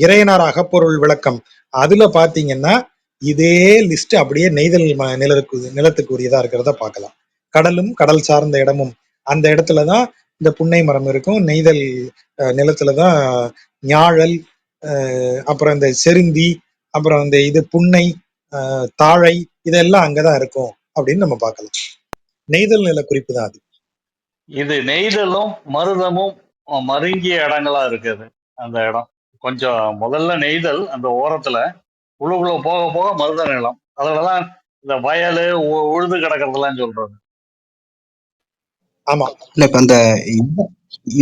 இறையனார் அகப்பொருள் விளக்கம் அதுல பாத்தீங்கன்னா இதே லிஸ்ட் அப்படியே நெய்தல் நிலத்துக்கு உரியதா இருக்கிறத பார்க்கலாம். கடலும் கடல் சார்ந்த இடமும் அந்த இடத்துலதான் இந்த புன்னை மரம் இருக்கும். நெய்தல் நிலத்துலதான் ஞாழல், அப்புறம் இந்த செருந்தி, அப்புறம் இந்த இது புன்னை, தாழை, இதெல்லாம் அங்கதான் இருக்கும் அப்படின்னு நம்ம பார்க்கலாம். நெய்தல் நில குறிப்பு தான் அது. இது நெய்தலும் மருதமும் மருங்கிய இடங்களா இருக்குது. அந்த இடம் கொஞ்சம் முதல்ல நெய்தல் அந்த ஓரத்துல, உள்ளுக்குள்ள போக போக மருத நிலம், அதுலதான் இந்த வயலு உழுது கிடக்கிறதெல்லாம் சொல்றது. ஆமா இல்ல இப்ப அந்த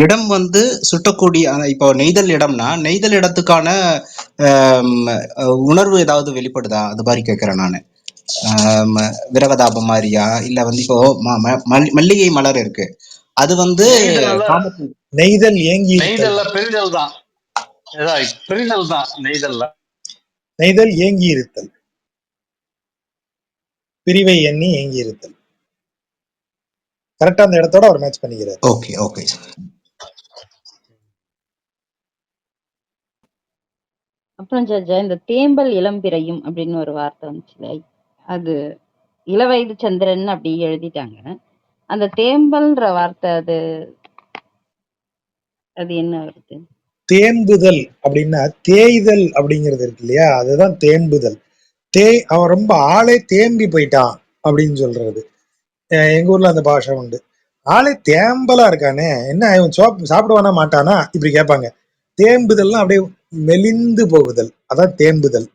இடம் வந்து சுட்டக்கூடிய இப்போ நெய்தல் இடம்னா நெய்தல் இடத்துக்கான உணர்வு ஏதாவது வெளிப்படுதா? அது மாதிரி கேட்கிறேன் நான். விரகதாபம் மாதிரியா, இல்ல வந்து இப்போ மல்லிகை மலர் இருக்கு, அது வந்து நெய்தல் ஏங்கி நெய்தல்ல பிரிதல் தான், பிரிதல் தான் நெய்தல்ல. நெய்தல் ஏங்கி இருத்தல், பிரிவை எண்ணி ஏங்கி இருத்தல். கரெக்டா அந்த இடத்தோட அவர் மேட்ச் பண்ணிக்கிறார். Okay okay. அப்புறம் ஜட்ஜா இந்த தேம்பல் இளம்பிறையும் அப்படின்னு ஒரு வார்த்தை வந்துச்சுல, அது இளவயது சந்திரன் அப்படி எழுதிட்டாங்க. அந்த தேம்பல்ன்ற வார்த்தை அது அது என்ன வருது? தேம்புதல் அப்படின்னா தேய்தல் அப்படிங்கிறது இருக்கு இல்லையா, அதுதான் தேம்புதல். அவன் ரொம்ப ஆளே தேம்பி போயிட்டான் அப்படின்னு சொல்றது. எங்க ஊர்ல அந்த பாஷை உண்டு. ஆளே தேம்பலா இருக்கானே, என்ன இவன் சாப்பிடுவானா மாட்டானா இப்படி கேட்பாங்க. தேம்புதல்லாம் அப்படியே மெலிந்து போகுதல், அதான் தேம்புதல்.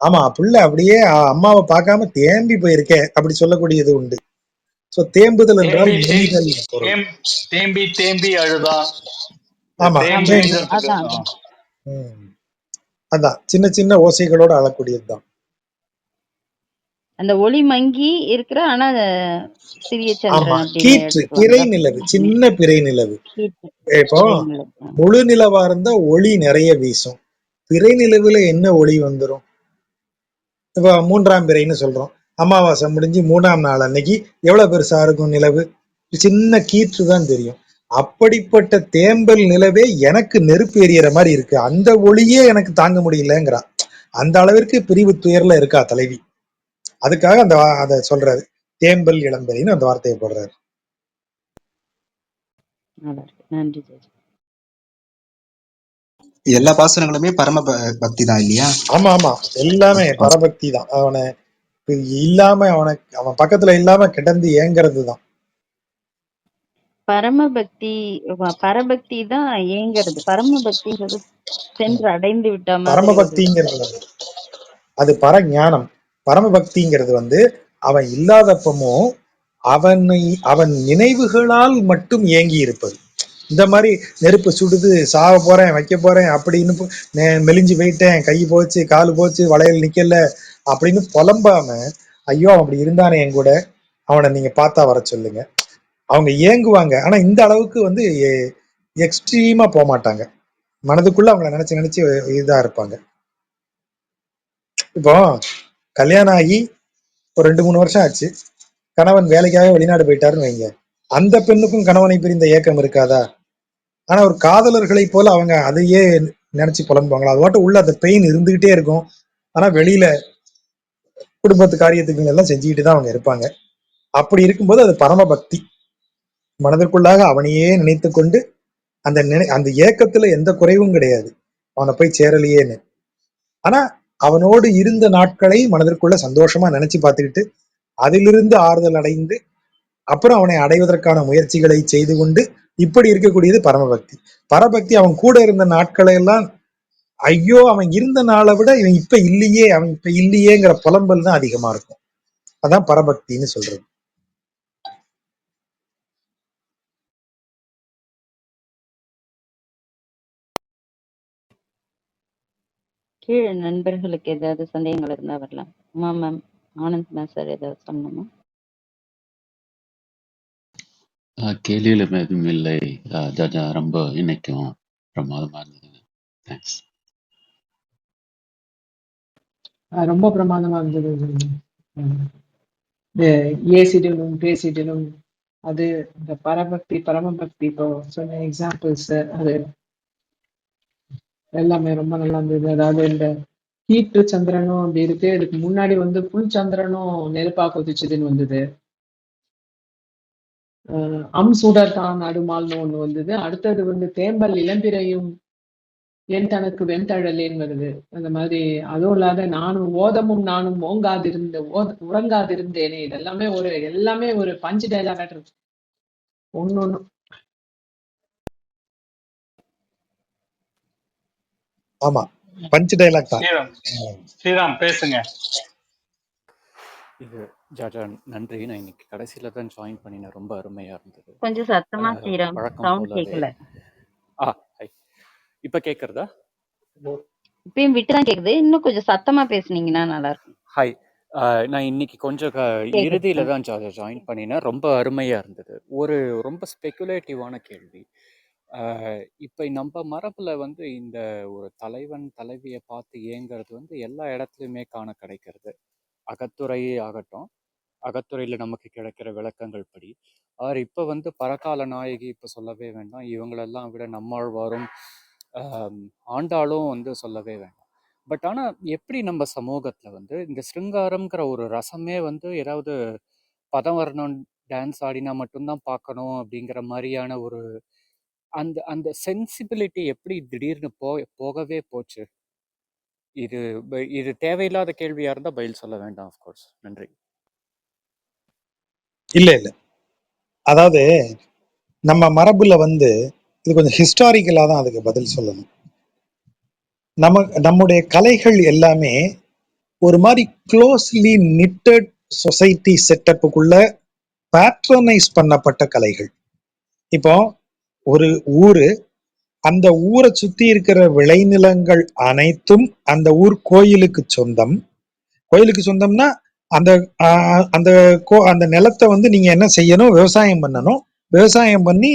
ஆமா புள்ள அப்படியே அம்மாவை பார்க்காம தேம்பி போயிருக்கேன் அப்படி சொல்லக்கூடியது உண்டு. சோ தேம்புதல் என்றால் தேம்பி தேம்பி அழுதான். ஆமா அதான் சின்ன சின்ன ஓசைகளோட அழக்கூடியதுதான். அந்த ஒளி மங்கி இருக்கிற ஆனா சிறிய சந்திரன் கீற்று, பிறை நிலவு, சின்ன பிறை நிலவு. இப்போ முழு நிலவா இருந்தா ஒளி நிறைய வீசும், பிறை நிலவுல என்ன ஒளி வந்துடும்? இப்ப 3ஆம் பிறைன்னு சொல்றோம், அமாவாசை முடிஞ்சு 3ஆம் நாள் அன்னைக்கு எவ்வளவு பெருசா இருக்கும் நிலவு? சின்ன கீற்று தான் தெரியும். அப்படிப்பட்ட தேம்பல் நிலவே எனக்கு நெருப்பு எரியற மாதிரி இருக்கு, அந்த ஒளியே எனக்கு தாங்க முடியலங்கிறா. அந்த அளவிற்கு பிரிவு துயர்ல இருக்கா தலைவி. அதுக்காக அந்த அதை சொல்றாரு, தேம்பல் இளம்பெறின்னு அந்த வார்த்தையை போடுறாரு. நன்றி. எல்லா பாசனங்களுமே பரம பக்தி தான் இல்லையா? ஆமா ஆமா, எல்லாமே பரபக்தி தான். அவனை இல்லாம அவன் பக்கத்துல இல்லாம கிடந்து ஏங்கிறது தான் பரமபக்தி. பரபக்தி தான் ஏங்கிறது. பரமபக்திங்கிறது சென்று அடைந்து விட்ட மாதிரி. பரமபக்திங்கிறது அது பரஞானம். பரமபக்திங்கிறது வந்து அவன் இல்லாதப்பமும் அவன் நினைவுகளால் மட்டும் ஏங்கி இருப்பது. இந்த மாதிரி நெருப்பு சுடுது, சாவ போறேன், வைக்க போறேன் அப்படின்னு மெலிஞ்சு போயிட்டேன், கை போச்சு, காலு போச்சு, வளையல் நிக்கல அப்படின்னு புலம்பாம, ஐயோ அவன் அப்படி இருந்தானே என் கூட, அவனை நீங்க பார்த்தா வர சொல்லுங்க, அவங்க ஏங்குவாங்க. ஆனா இந்த அளவுக்கு வந்து எக்ஸ்ட்ரீமா போக மாட்டாங்க, மனதுக்குள்ள அவங்கள நினைச்சு நினைச்சு இதா இருப்பாங்க. இப்போ கல்யாணம் ஆகி ஒரு 2-3 வருஷம் ஆச்சு, கணவன் வேலைக்காக வெளிநாடு போயிட்டாருன்னு வைங்க, அந்த பெண்ணுக்கும் கணவனை பிரிந்த ஏக்கம் இருக்காதா? ஆனா ஒரு காதலர்களை போல அவங்க அதையே நினைச்சு புலம்புவாங்களா? அது மட்டும் உள்ள அந்த பெயின் இருந்துகிட்டே இருக்கும். ஆனா வெளியில குடும்பத்து காரியத்துக்கு எல்லாம் செஞ்சுக்கிட்டு தான் அவங்க இருப்பாங்க. அப்படி இருக்கும்போது அது பரமபக்தி. மனதிற்குள்ளாக அவனையே நினைத்து கொண்டு அந்த ஏக்கத்துல எந்த குறைவும் கிடையாது, அவனை போய் சேரலையேன்னு. ஆனா அவனோடு இருந்த நாட்களை மனதிற்குள்ள சந்தோஷமா நினைச்சு பார்த்துக்கிட்டு அதிலிருந்து ஆறுதல் அடைந்து அப்புறம் அவனை அடைவதற்கான முயற்சிகளை செய்து கொண்டு இப்படி இருக்கக்கூடியது பரமபக்தி. பரபக்தி அவன் கூட இருந்த நாட்களை எல்லாம் ஐயோ அவன் இருந்த நாளை விட இவன் இப்ப இல்லையே, அவன் இப்ப இல்லையேங்கிற புலம்பல் தான் அதிகமா இருக்கும். அதான் பரபக்தின்னு சொல்றது. கீழே நண்பர்களுக்கு ஏதாவது சந்தேகங்கள் இருந்தா வரலாம். Uma ma'am, Anand ma'am sir ஏதாவது சொல்லணுமா? கேள்வியில எதுவும் இல்லை ஜாஜா, ரொம்ப இன்னைக்கும் பிரமாதமா இருந்தது. தேங்க்ஸ். ரொம்ப பிரமாதமா இருந்தது. இந்த ஏசிடனும் பேசிடனும் அது இந்த பரபக்தி பரமபக்தி இப்போ சொன்ன எக்ஸாம்பிள்ஸ் அது எல்லாமே ரொம்ப நல்லா இருந்தது. அதாவது இந்த ஹீட்டு சந்திரனும் அப்படி இருக்கு, இதுக்கு முன்னாடி வந்து புல் சந்திரனும் நெருப்பா கொதிச்சுதுன்னு வந்தது. சுடர் தான் நடுமால்னு ஒண்ணு வந்தது. அடுத்தது வந்து தேம்பல் இளம்பிறையும் என் தனக்கு வெண்தழலேன்னு வருது. அந்த மாதிரி அதுவும் இல்லாத நானும் உறங்காதிருந்தேனே, எல்லாமே ஒரு பஞ்சு டைலாக் இருக்கு ஒன்னொன்னு. ஆமா, பஞ்ச் டைலாக் தான். ஸ்ரீராம் ஸ்ரீராம் பேசுங்க. இது ஜாஜா நன்றி. நான் இன்னைக்கு கடைசியில தான் ஜாயின் பண்ணினேன். ரொம்ப அருமையா இருந்தது. கொஞ்சம் சத்தமா ஸ்ரீராம், வழக்கம் சவுண்ட் போலவே கேட்கல. ஹை. இப்ப கேக்குறதா? இப்பயும் விட்டுதான் கேக்குது. இன்னும் கொஞ்சம் சத்தமா பேசுனீங்கன்னா நல்லா இருக்கும். ஹாய். நான் இன்னைக்கு கொஞ்சம் கேக்குது. இறுதியில தான் ஜாயின் பண்ணினேன். ரொம்ப அருமையா இருந்தது. ஒரு ரொம்ப ஸ்பெகுலேட்டிவான கேள்வி. இப்ப நம்ம மரபுல வந்து இந்த ஒரு தலைவன் தலைவியை பார்த்து ஏங்குறது வந்து எல்லா இடத்துலையுமே காண கிடைக்கிறது. அகத்துறை ஆகட்டும், அகத்துறையில நமக்கு கிடைக்கிற விளக்கங்கள் படி இப்போ வந்து பரகால நாயகி இப்போ சொல்லவே வேண்டாம், இவங்களெல்லாம் விட நம்மாழ்வாரும் ஆண்டாளும் வந்து சொல்லவே வேண்டாம். பட் ஆனால் எப்படி நம்ம சமூகத்தில் வந்து இந்த ஸ்ருங்காரம்ங்கிற ஒரு ரசமே வந்து ஏதாவது பதம் வரணும், டான்ஸ் ஆடினா மட்டும்தான் பார்க்கணும் அப்படிங்கிற மாதிரியான ஒரு அந்த அந்த சென்சிபிலிட்டி எப்படி திடீர்னு போகவே போச்சு? இது தேவையில்லாத கேள்வியா இருந்தா பதில் சொல்ல வேண்டாம். ஆஃப்கோர்ஸ். நன்றி. இல்ல இல்ல, அதாவது நம்ம மரபுல வந்து இது கொஞ்சம் ஹிஸ்டாரிக்கலா தான் அதுக்கு பதில் சொல்லணும். நம்முடைய கலைகள் எல்லாமே ஒரு மாதிரி க்ளோஸ்லி நிட்டட் சொசைட்டி செட்டப்புக்குள்ள பேட்ரனைஸ் பண்ணப்பட்ட கலைகள். இப்போ ஒரு ஊரு, அந்த ஊரை சுத்தி இருக்கிற விளைநிலங்கள் அனைத்தும் அந்த ஊர் கோயிலுக்கு சொந்தம். கோயிலுக்கு சொந்தம்னா அந்த அந்த அந்த நிலத்தை வந்து நீங்க என்ன செய்யணும், விவசாயம் பண்ணணும். விவசாயம் பண்ணி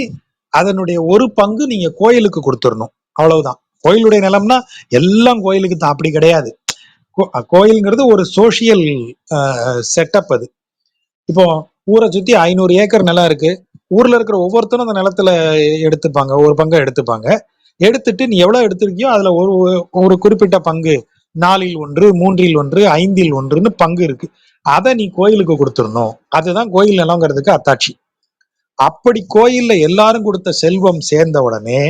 அதனுடைய ஒரு பங்கு நீங்க கோயிலுக்கு கொடுத்துடணும், அவ்வளவுதான். கோயிலுடைய நிலம்னா எல்லாம் கோயிலுக்கு தான், அப்படி கிடையாது. கோயில்ங்கிறது ஒரு சோசியல் செட்டப். அது இப்போ ஊரை சுத்தி 500 ஏக்கர் நிலம் இருக்கு. ஊர்ல இருக்கிற ஒவ்வொருத்தரும் அந்த நிலத்துல எடுத்துப்பாங்க, ஒரு பங்கை எடுத்துப்பாங்க. எடுத்துட்டு நீ எவ்வளவு எடுத்திருக்கியோ அதுல ஒரு குறிப்பிட்ட பங்கு, 4இல் 1, 3இல் 1, 5இல் 1ன்னு பங்கு இருக்கு. அதை நீ கோயிலுக்கு கொடுத்துடணும். அதுதான் கோயில் நிலங்கிறதுக்கு அத்தாட்சி. அப்படி கோயில்ல எல்லாரும் கொடுத்த செல்வம் சேர்ந்த உடனே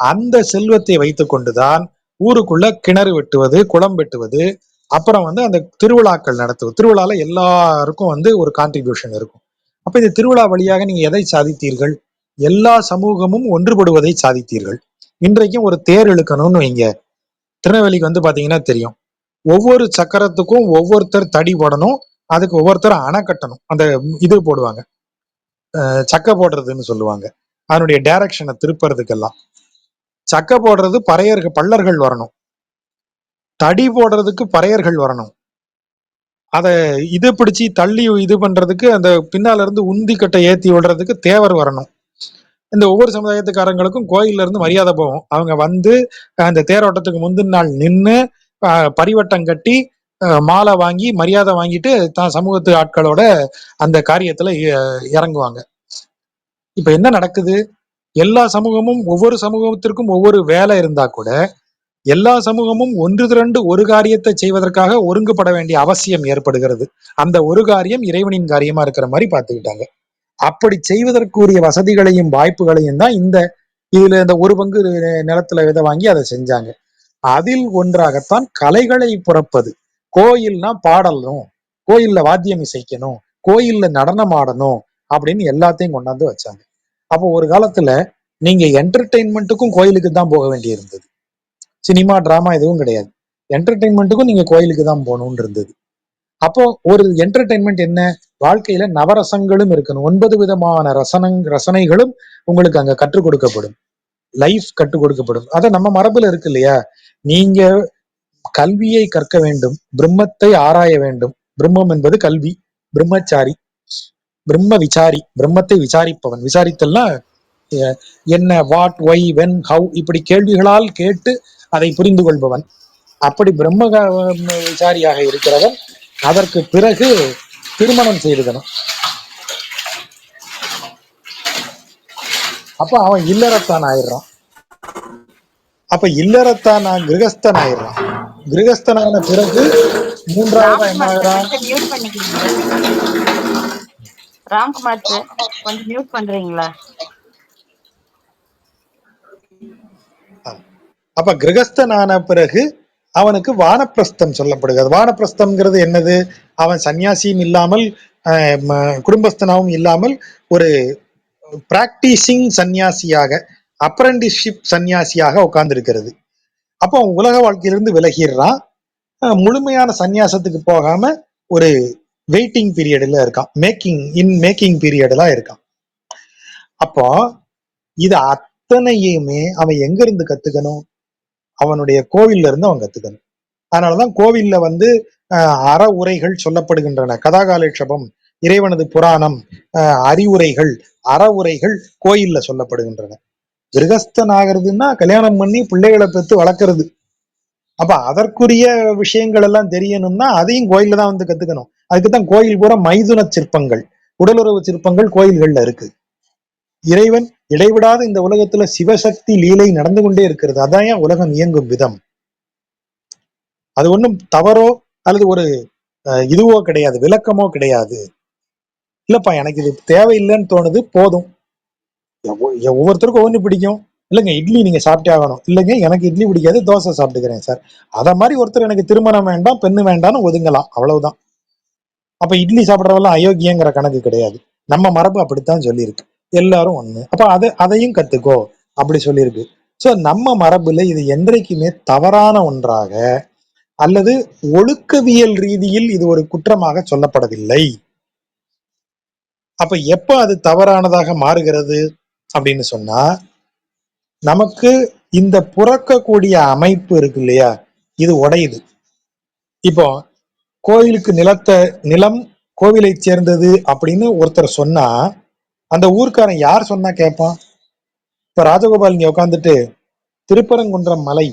அந்த செல்வத்தை வைத்து கொண்டுதான் ஊருக்குள்ள கிணறு வெட்டுவது, குளம் வெட்டுவது, அப்புறம் வந்து அந்த திருவிழாக்கள் நடத்துவது. திருவிழால எல்லாருக்கும் வந்து ஒரு கான்ட்ரிபியூஷன் இருக்கும். அப்ப இந்த திருவிழா வழியாக நீங்க எதை சாதித்தீர்கள்? எல்லா சமூகமும் ஒன்றுபடுவதை சாதித்தீர்கள். இன்றைக்கும் ஒரு தேர் இழுக்கணும்னு வைங்க, திருநெல்வேலிக்கு வந்து பாத்தீங்கன்னா தெரியும், ஒவ்வொரு சக்கரத்துக்கும் ஒவ்வொருத்தர் தடி போடணும், அதுக்கு ஒவ்வொருத்தர் அணை கட்டணும். அந்த இது போடுவாங்க, சக்கை போடுறதுன்னு சொல்லுவாங்க, அதனுடைய டைரக்ஷனை திருப்புறதுக்கெல்லாம். சக்கை போடுறது பல்லர்கள் வரணும், தடி போடுறதுக்கு பறையர்கள் வரணும், அதை இது பிடிச்சி தள்ளி இது பண்றதுக்கு அந்த பின்னால இருந்து உந்தி கட்டை ஏத்தி விடுறதுக்கு தேவர் வரணும். இந்த ஒவ்வொரு சமுதாயத்துக்காரங்களுக்கும் கோயில்ல இருந்து மரியாதை போகும். அவங்க வந்து அந்த தேரோட்டத்துக்கு முந்தின நாள் நின்று பரிவட்டம் கட்டி மாலை வாங்கி மரியாதை வாங்கிட்டு தான் சமூகத்து ஆட்களோட அந்த காரியத்துல இறங்குவாங்க. இப்ப என்ன நடக்குது? எல்லா சமூகமும், ஒவ்வொரு சமூகத்திற்கும் ஒவ்வொரு வேலை இருந்தா கூட எல்லா சமூகமும் ஒன்று திரண்டு ஒரு காரியத்தை செய்வதற்காக ஒருங்குபட வேண்டிய அவசியம் ஏற்படுகிறது. அந்த ஒரு காரியம் இறைவனின் காரியமா இருக்கிற மாதிரி பார்த்துக்கிட்டாங்க. அப்படி செய்வதற்குரிய வசதிகளையும் வாய்ப்புகளையும் தான் இதுல இந்த ஒரு பங்கு நிலத்துல விதை வாங்கி அதை செஞ்சாங்க. அதில் ஒன்றாகத்தான் கலைகளை புறப்பது. கோயில்னா பாடலும், கோயில்ல வாத்தியம் இசைக்கணும், கோயில்ல நடனம் ஆடணும் அப்படின்னு எல்லாத்தையும் கொண்டாந்து வச்சாங்க. அப்போ ஒரு காலத்துல நீங்க என்டர்டெயின்மெண்ட்டுக்கும் கோயிலுக்கு தான் போக வேண்டி இருந்தது. சினிமா டிராமா எதுவும் கிடையாது, என்டர்டெயின்மெண்ட்டுக்கும் நீங்க கோயிலுக்கு தான் போகணும்னு இருந்தது. அப்போ ஒரு என்டர்டெயின்மெண்ட் என்ன, வாழ்க்கையில நவரசங்களும் இருக்கணும். 9 விதமான ரசனைகளும் உங்களுக்கு அங்க கற்றுக் கொடுக்கப்படும், லைஃப் கற்றுக் கொடுக்கப்படும். அத நம்ம மரபுல இருக்கு இல்லையா? நீங்க கல்வியை கற்க வேண்டும், பிரம்மத்தை ஆராய வேண்டும். பிரம்மம் என்பது கல்வி. பிரம்மச்சாரி, பிரம்ம விசாரி, பிரம்மத்தை விசாரிப்பவன். விசாரித்தல்னா என்ன, வாட், ஒய், வென், ஹவு, இப்படி கேள்விகளால் கேட்டு அதை புரிந்து கொள்பவன். அப்படி விசாரியாக இருக்கிறவன் அதற்கு பிறகு திருமணம் செய்துக்கணும். அப்ப அவன் இல்லறத்தான் ஆயிடுறான். அப்ப இல்லறத்தான் கிரகஸ்தன் ஆயிடுறான். கிரகஸ்தனான பிறகு மூன்றாவதா என்ன ராம்குமார் சார் ஆகிறான்? கொஞ்சம் மியூட் பண்ணிக்கிறீங்களா? ராம்குமார் சார் கொஞ்சம் மியூட் பண்றீங்களா? அப்ப கிரகஸ்தனான பிறகு அவனுக்கு வானப்பிரஸ்தம் சொல்லப்படுகிறது. வானப்பிரஸ்தம்ங்கிறது என்னது? அவன் சன்னியாசியும் இல்லாமல் குடும்பஸ்தனாவும் இல்லாமல் ஒரு பிராக்டிசிங் சன்னியாசியாக, அப்ரண்டிஸ்ஷிப் சன்னியாசியாக உட்கார்ந்து இருக்கிறது. அப்போ அவன் உலக வாழ்க்கையிலிருந்து விலகிடுறான். முழுமையான சன்னியாசத்துக்கு போகாம ஒரு வெயிட்டிங் பீரியட்ல இருக்கான், மேக்கிங் பீரியட்ல இருக்கான். அப்போ இது அத்தனையுமே அவன் எங்க இருந்து கத்துக்கணும்? அவனுடைய கோவில்ல இருந்து அவன் கத்துக்கணும். அதனாலதான் கோவில்ல அற உரைகள் சொல்லப்படுகின்றன. கதாகாலேட்சபம், இறைவனது புராணம், அறிவுரைகள், அற உரைகள் கோயில்ல சொல்லப்படுகின்றன. கிரகஸ்தன் ஆகிறதுன்னா கல்யாணம் பண்ணி பிள்ளைகளை பெற்று வளர்க்கறது. அப்ப அதற்குரிய விஷயங்கள் எல்லாம் தெரியணும்னா அதையும் கோயில்ல தான் கத்துக்கணும். அதுக்குதான் கோயில் பூரா மைதுன சிற்பங்கள், உடலுறவு சிற்பங்கள் கோயில்கள்ல இருக்கு. இறைவன் இடைவிடாத இந்த உலகத்துல சிவசக்தி லீலை நடந்து கொண்டே இருக்கிறது. அதான் உலகம் இயங்கும் விதம். அது ஒண்ணும் தவறோ அல்லது ஒரு இதுவோ கிடையாது, விளக்கமோ கிடையாது. இல்லப்பா எனக்கு இது தேவையில்லைன்னு தோணுது, போதும். ஒவ்வொருத்தருக்கும் ஒவ்வொன்று பிடிக்கும். இல்லைங்க இட்லி நீங்க சாப்பிட்டே ஆகணும். இல்லைங்க எனக்கு இட்லி பிடிக்காது, தோசை சாப்பிட்டுக்கிறேன் சார். அத மாதிரி ஒருத்தர் எனக்கு திருமணம் வேண்டாம், பெண்ணு வேண்டாம்னு ஒதுங்கலாம், அவ்வளவுதான். அப்ப இட்லி சாப்பிட்றவெல்லாம் அயோக்கியங்கிற கணக்கு கிடையாது. நம்ம மரபு அப்படித்தான் சொல்லியிருக்கு. எல்லாரும் ஒண்ணு. அப்ப அதையும் கத்துக்கோ அப்படி சொல்லியிருக்கு. சோ நம்ம மரபுல இது என்றைக்குமே தவறான ஒன்றாக அல்லது ஒழுக்கவியல் ரீதியில் இது ஒரு குற்றமாக சொல்லப்படவில்லை. அப்ப எப்ப அது தவறானதாக மாறுகிறது அப்படின்னு சொன்னா, நமக்கு இந்த புறக்கக்கூடிய அமைப்பு இருக்கு இல்லையா, இது உடையுது. இப்போ கோயிலுக்கு நிலம் கோவிலை சேர்ந்தது அப்படின்னு ஒருத்தர் சொன்னா அந்த ஊர்க்காரன் யார் சொன்னா கேட்பான்? இப்ப ராஜகோபால் இங்க உட்காந்துட்டு திருப்பரங்குன்றம் மலை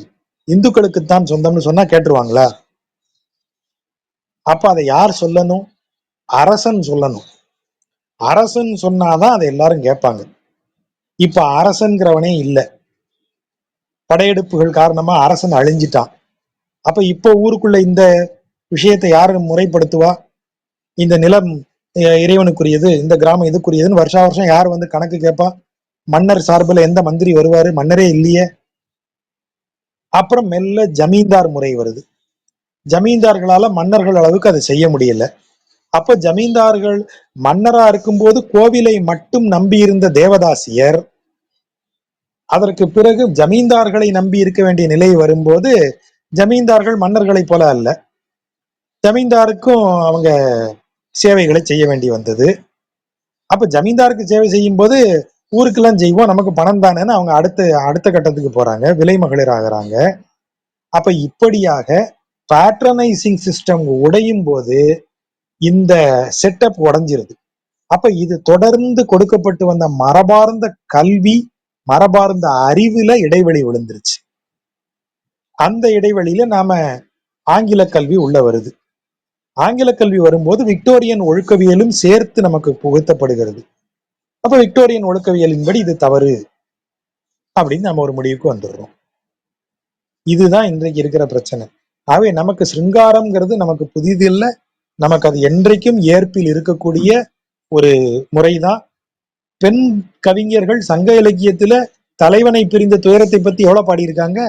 இந்துக்களுக்குத்தான் சொந்தம்னு சொன்னா கேட்டுருவாங்களா? அப்ப அதை யார் சொல்லணும்? அரசன் சொல்லணும். அரசன் சொன்னாதான் அதை எல்லாரும் கேட்பாங்க. இப்ப அரசன்கிறவனே இல்லை. படையெடுப்புகள் காரணமா அரசன் அழிஞ்சிட்டான். அப்ப இப்போ ஊருக்குள்ள இந்த விஷயத்தை யாரு முறைப்படுத்துவா? இந்த நிலம் இறைவனுக்குரியது, இந்த கிராமம் இதுக்குரியதுன்னு வருஷா வருஷம் யார் கணக்கு கேட்பா? மன்னர் சார்பில் எந்த மந்திரி வருவாரு? மன்னரே இல்லையே. அப்புறம் மெல்ல ஜமீன்தார் முறை வருது. ஜமீன்தார்களால மன்னர்கள் அளவுக்கு அதை செய்ய முடியல. அப்ப ஜமீன்தார்கள் மன்னரா இருக்கும்போது கோவிலை மட்டும் நம்பி இருந்த தேவதாசியர் அதற்கு பிறகு ஜமீன்தார்களை நம்பி இருக்க வேண்டிய நிலை வரும்போது ஜமீன்தார்கள் மன்னர்களை போல அல்ல, ஜமீன்தாருக்கும் அவங்க சேவைகளை செய்ய வேண்டி வந்தது. அப்ப ஜமீன்தாருக்கு சேவை செய்யும் போது ஊருக்கெல்லாம் செய்வோம், நமக்கு பணம் தானேன்னு அவங்க அடுத்த கட்டத்துக்கு போறாங்க, விலை மகளிர் ஆகிறாங்க. அப்ப இப்படியாக பேட்ரனைசிங் சிஸ்டம் உடையும் போது இந்த செட்டப் உடைஞ்சிருது. அப்ப இது தொடர்ந்து கொடுக்கப்பட்டு வந்த மரபார்ந்த கல்வி, மரபார்ந்த அறிவுல இடைவெளி விழுந்துருச்சு. அந்த இடைவெளியில நாம ஆங்கில கல்வி உள்ள வருது. ஆங்கில கல்வி வரும்போது விக்டோரியன் ஒழுக்கவியலும் சேர்த்து நமக்கு புகுத்தப்படுகிறது. அப்ப விக்டோரியன் ஒழுக்கவியலின்படி இது தவறு அப்படின்னு நம்ம ஒரு முடிவுக்கு வந்துடுறோம். இதுதான் இன்றைக்கு இருக்கிற பிரச்சனை. ஆகவே நமக்கு சிருங்காரம்ங்கிறது நமக்கு புதிது இல்லை, நமக்கு அது என்றைக்கும் ஏற்பில் இருக்கக்கூடிய ஒரு முறைதான். பெண் கவிஞர்கள் சங்க இலக்கியத்துல தலைவனை பிரிந்த துயரத்தை பத்தி எவ்வளவு பாடியிருக்காங்க.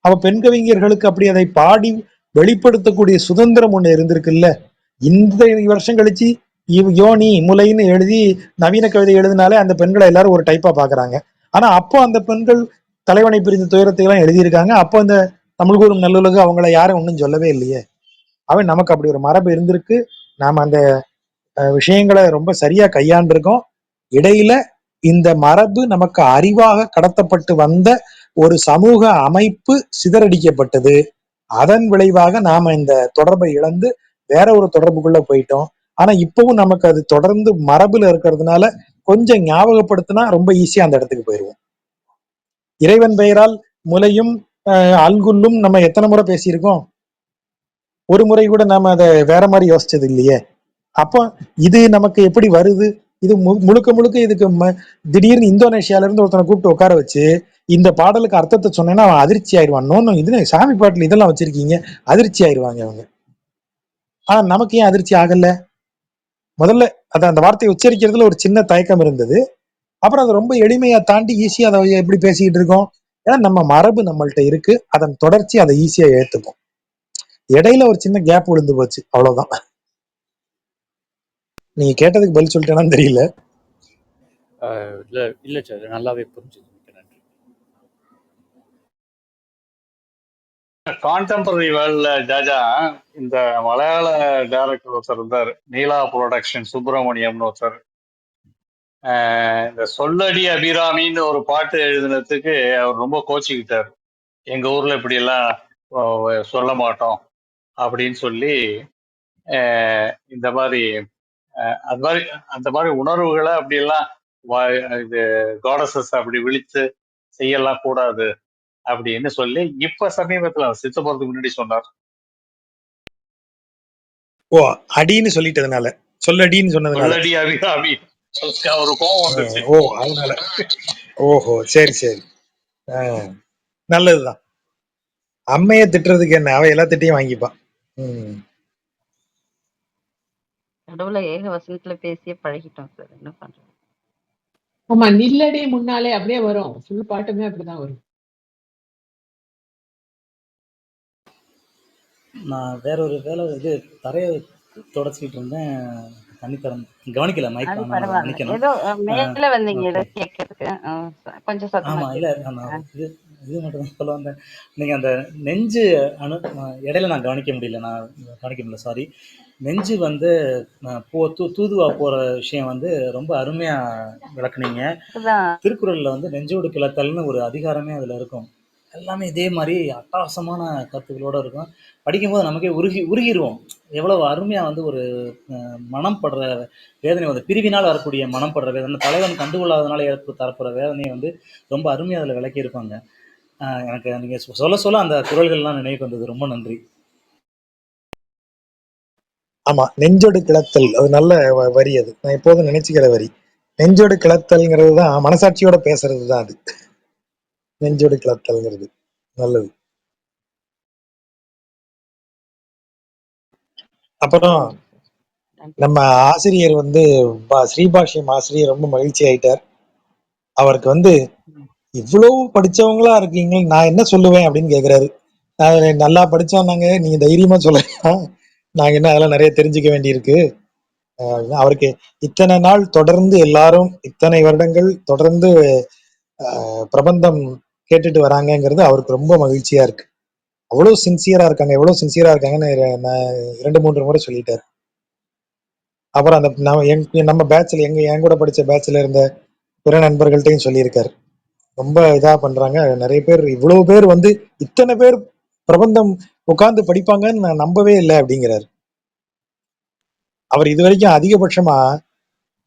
அவ பெண் கவிஞர்களுக்கு அப்படி அதை பாடி வெளிப்படுத்தக்கூடிய சுதந்திரம் ஒண்ணு இருந்திருக்குல்ல. இந்த வருஷம் கழிச்சு யோனி முலைன்னு எழுதி நவீன கவிதை எழுதினாலே அந்த பெண்களை எல்லாரும் ஒரு டைப்பா பாக்குறாங்க. ஆனா அப்போ அந்த பெண்கள் தலைவனை பிரிந்த துயரத்தை எல்லாம் எழுதியிருக்காங்க. அப்போ அந்த தமிழ் கூறும் நல்லுலகு அவங்கள யாரும் ஒன்றும் சொல்லவே இல்லையே. அவன் நமக்கு அப்படி ஒரு மரபு இருந்திருக்கு. நாம அந்த விஷயங்களை ரொம்ப சரியா கையாண்டிருக்கோம். இடையில இந்த மரபு நமக்கு அறிவாக கடத்தப்பட்டு வந்த ஒரு சமூக அமைப்பு சிதறடிக்கப்பட்டது. அதன் விளைவாக நாம இந்த தொடர்பை இழந்து வேற ஒரு தொடர்புக்குள்ள போயிட்டோம். ஆனா இப்பவும் நமக்கு அது தொடர்ந்து மரபுல இருக்கிறதுனால கொஞ்சம் ஞாபகப்படுத்தினா ரொம்ப ஈஸியா அந்த இடத்துக்கு போயிடுவோம். இறைவன் பெயரால் முலையும் அல்குல்லும் நம்ம எத்தனை முறை பேசியிருக்கோம், ஒரு முறை கூட நாம அதை வேற மாதிரி யோசிச்சது இல்லையே. அப்போ இது நமக்கு எப்படி வருது? இது முழுக்க முழுக்க இதுக்கு திடீர்னு இந்தோனேஷியால இருந்து ஒருத்தனை கூப்பிட்டு உட்கார வச்சு இந்த பாடலுக்கு அர்த்தத்தை சொன்னேன்னா அவன் அதிர்ச்சி ஆயிடுவான். நோன்னு இது சாமி பாட்டுல இதெல்லாம் வச்சிருக்கீங்க, அதிர்ச்சி ஆயிடுவாங்க அவங்க. ஆனா நமக்கு ஏன் அதிர்ச்சி ஆகல? முதல்ல அந்த வார்த்தையை உச்சரிக்கிறதுல ஒரு சின்ன தயக்கம் இருந்தது. அப்புறம் அதை ரொம்ப எளிமையா தாண்டி ஈஸியா அதை எப்படி பேசிக்கிட்டு இருக்கோம். ஏன்னா நம்ம மரபு நம்மள்ட்ட இருக்கு, அதன் தொடர்ச்சி அதை ஈஸியா ஏத்துக்கும். இடையில ஒரு சின்ன கேப் விழுந்து போச்சு, அவ்வளவுதான். நீங்க கேட்டதுக்கு பதில் சொல்லிட்டேனான்னு தெரியல. இல்லை சார், நல்லாவே புரிஞ்சுது. நன்றி. கான்டெம்பரரி வேர்ல்ட்ல ஜாஜா இந்த மலையாள டைரக்டர் ஒருத்தர் இருந்தார், நீலா ப்ரொடக்ஷன், சுப்பிரமணியம்னு ஒருத்தர். இந்த சொல்லடி அபிராமின்னு ஒரு பாட்டு எழுதினதுக்கு அவர் ரொம்ப கோச்சிக்கிட்டார். எங்க ஊர்ல இப்படி எல்லாம் சொல்ல மாட்டோம் அப்படின்னு சொல்லி இந்த மாதிரி அந்த மாதிரி உணர்வுகளை அப்படி எல்லாம் இது காடஸஸ் அப்படி விழித்து செய்யலாம் கூடாது அப்படின்னு சொல்லி இப்ப சமீபத்துல சித்த போறதுக்கு முன்னாடி சொன்னார். ஓ, அடின்னு சொல்லிட்டதுனால, சொல்லடின்னு சொன்னதுனால, சொல்லடி அபிராமி ஒரு கோவம் வந்துச்சு. ஓ அதனால. ஓஹோ, சரி சரி, நல்லதுதான். அம்மைய திட்டுறதுக்கு என்ன, அவ எல்லா திட்டையும் வாங்கிப்பான். கடவுளை ஏக வசனத்துல பேசியே பழகிட்டோம் சார், என்ன பண்றது. ஆமா, நில்லடி முன்னாலே அப்படியே வரும். ஃபுல் பாட்டுமே அப்படிதான் வரும். நான் வேற ஒரு வேலை இது தரையை தொடச்சிக்கிட்டு இருந்தேன், தண்ணி தரம் கவனிக்கல, மைக் அது ஆன் பரவாயில்ல, மன்னிக்கணும். ஏதோ மேல வந்தீங்க ஓகே, ஏதோ கேட்கறதுக்கு, கொஞ்சம் சத்தமா ஆமாம். இல்லை, நான் இது மட்டும் தான் சொல்ல வந்தேன். நீங்கள் அந்த நெஞ்சு இடையில நான் கவனிக்க முடியல, சாரி. நெஞ்சு வந்து தூதுவா போகிற விஷயம் வந்து ரொம்ப அருமையாக விளக்குனீங்க. திருக்குறளில் வந்து நெஞ்சோடு கிளத்தல்னு ஒரு அதிகாரமே அதில் இருக்கும். எல்லாமே இதே மாதிரி அட்டகாசமான கருத்துக்களோடு இருக்கும். படிக்கும்போது நமக்கே உருகிடுவோம். எவ்வளவு அருமையாக வந்து ஒரு மனம் படுற வேதனை, வந்து பிரிவினால் வரக்கூடிய மனம் படுற வேதனை, தலைவன் கண்டுகொள்ளாதனால தரப்புற வேதனையை வந்து ரொம்ப அருமையாக அதில் விளக்கியிருப்பாங்க. எனக்கு நீங்கள் சொல்ல அந்த குரல்கள்லாம் நினைவுக்கு வந்தது. ரொம்ப நன்றி. ஆமா, நெஞ்சோடு கிளத்தல், அது நல்ல வரி. அது நான் எப்போதும் நினைச்சுக்கிற வரி. நெஞ்சோடு கிளத்தல்ங்கிறது தான் மனசாட்சியோட பேசுறது தான் அது. நெஞ்சோடு கிளத்தல்ங்கிறது நல்லது. அப்புறம் நம்ம ஆசிரியர் வந்து ஸ்ரீபாஷ்யம் ஆசிரியர் ரொம்ப மகிழ்ச்சி ஆயிட்டார். அவருக்கு வந்து இவ்வளவு படிச்சவங்களா இருக்கீங்க, நான் என்ன சொல்லுவேன் அப்படின்னு கேக்குறாரு. நல்லா படிச்சோம் நாங்க, நீங்க தைரியமா சொல்லலாம், நாங்க என்ன அதெல்லாம் நிறைய தெரிஞ்சுக்க வேண்டியிருக்கு. அவருக்கு இத்தனை நாள் தொடர்ந்து எல்லாரும் இத்தனை வருடங்கள் தொடர்ந்து பிரபந்தம் கேட்டுட்டு வராங்கிறது அவருக்கு ரொம்ப மகிழ்ச்சியா இருக்கு. அவ்வளவு சின்சியரா இருக்காங்க, எவ்வளவு சின்சியரா இருக்காங்கன்னு நான் 2-3 முறை சொல்லிட்டாரு. அப்புறம் அந்த நம்ம பேட்ச்ல என் கூட படிச்ச பேட்ச்ல இருந்த பிற நண்பர்கள்ட்டையும் சொல்லியிருக்காரு. ரொம்ப இதா பண்றாங்க, நிறைய பேர், இவ்வளவு பேர் வந்து இத்தனை பேர் பிரபந்தம் உட்கார்ந்து படிப்பாங்கன்னு நான் நம்பவே இல்லை அப்படிங்கிறாரு. அவர் இது வரைக்கும் அதிகபட்சமா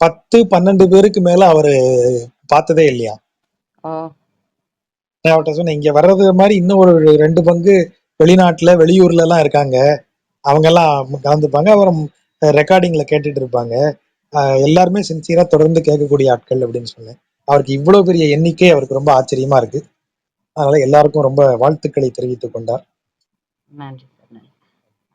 10-12 பேருக்கு மேல அவரு பார்த்ததே இல்லையா. நான் அவர்கிட்ட சொன்னேன், இங்க வர்றது மாதிரி இன்னும் ஒரு 2 பங்கு வெளிநாட்டுல வெளியூர்ல எல்லாம் இருக்காங்க, அவங்க எல்லாம் கலந்துப்பாங்க, அப்புறம் ரெக்கார்டிங்ல கேட்டுட்டு இருப்பாங்க, எல்லாருமே சின்சியரா தொடர்ந்து கேட்கக்கூடிய ஆட்கள் அப்படின்னு சொன்னேன். அவருக்கு இவ்வளவு பெரிய எண்ணிக்கை அவருக்கு ரொம்ப ஆச்சரியமா இருக்கு. அதனால எல்லாருக்கும் ரொம்ப வாழ்த்துக்களை தெரிவித்துக் கொண்டார். நன்றி சார், நன்றி.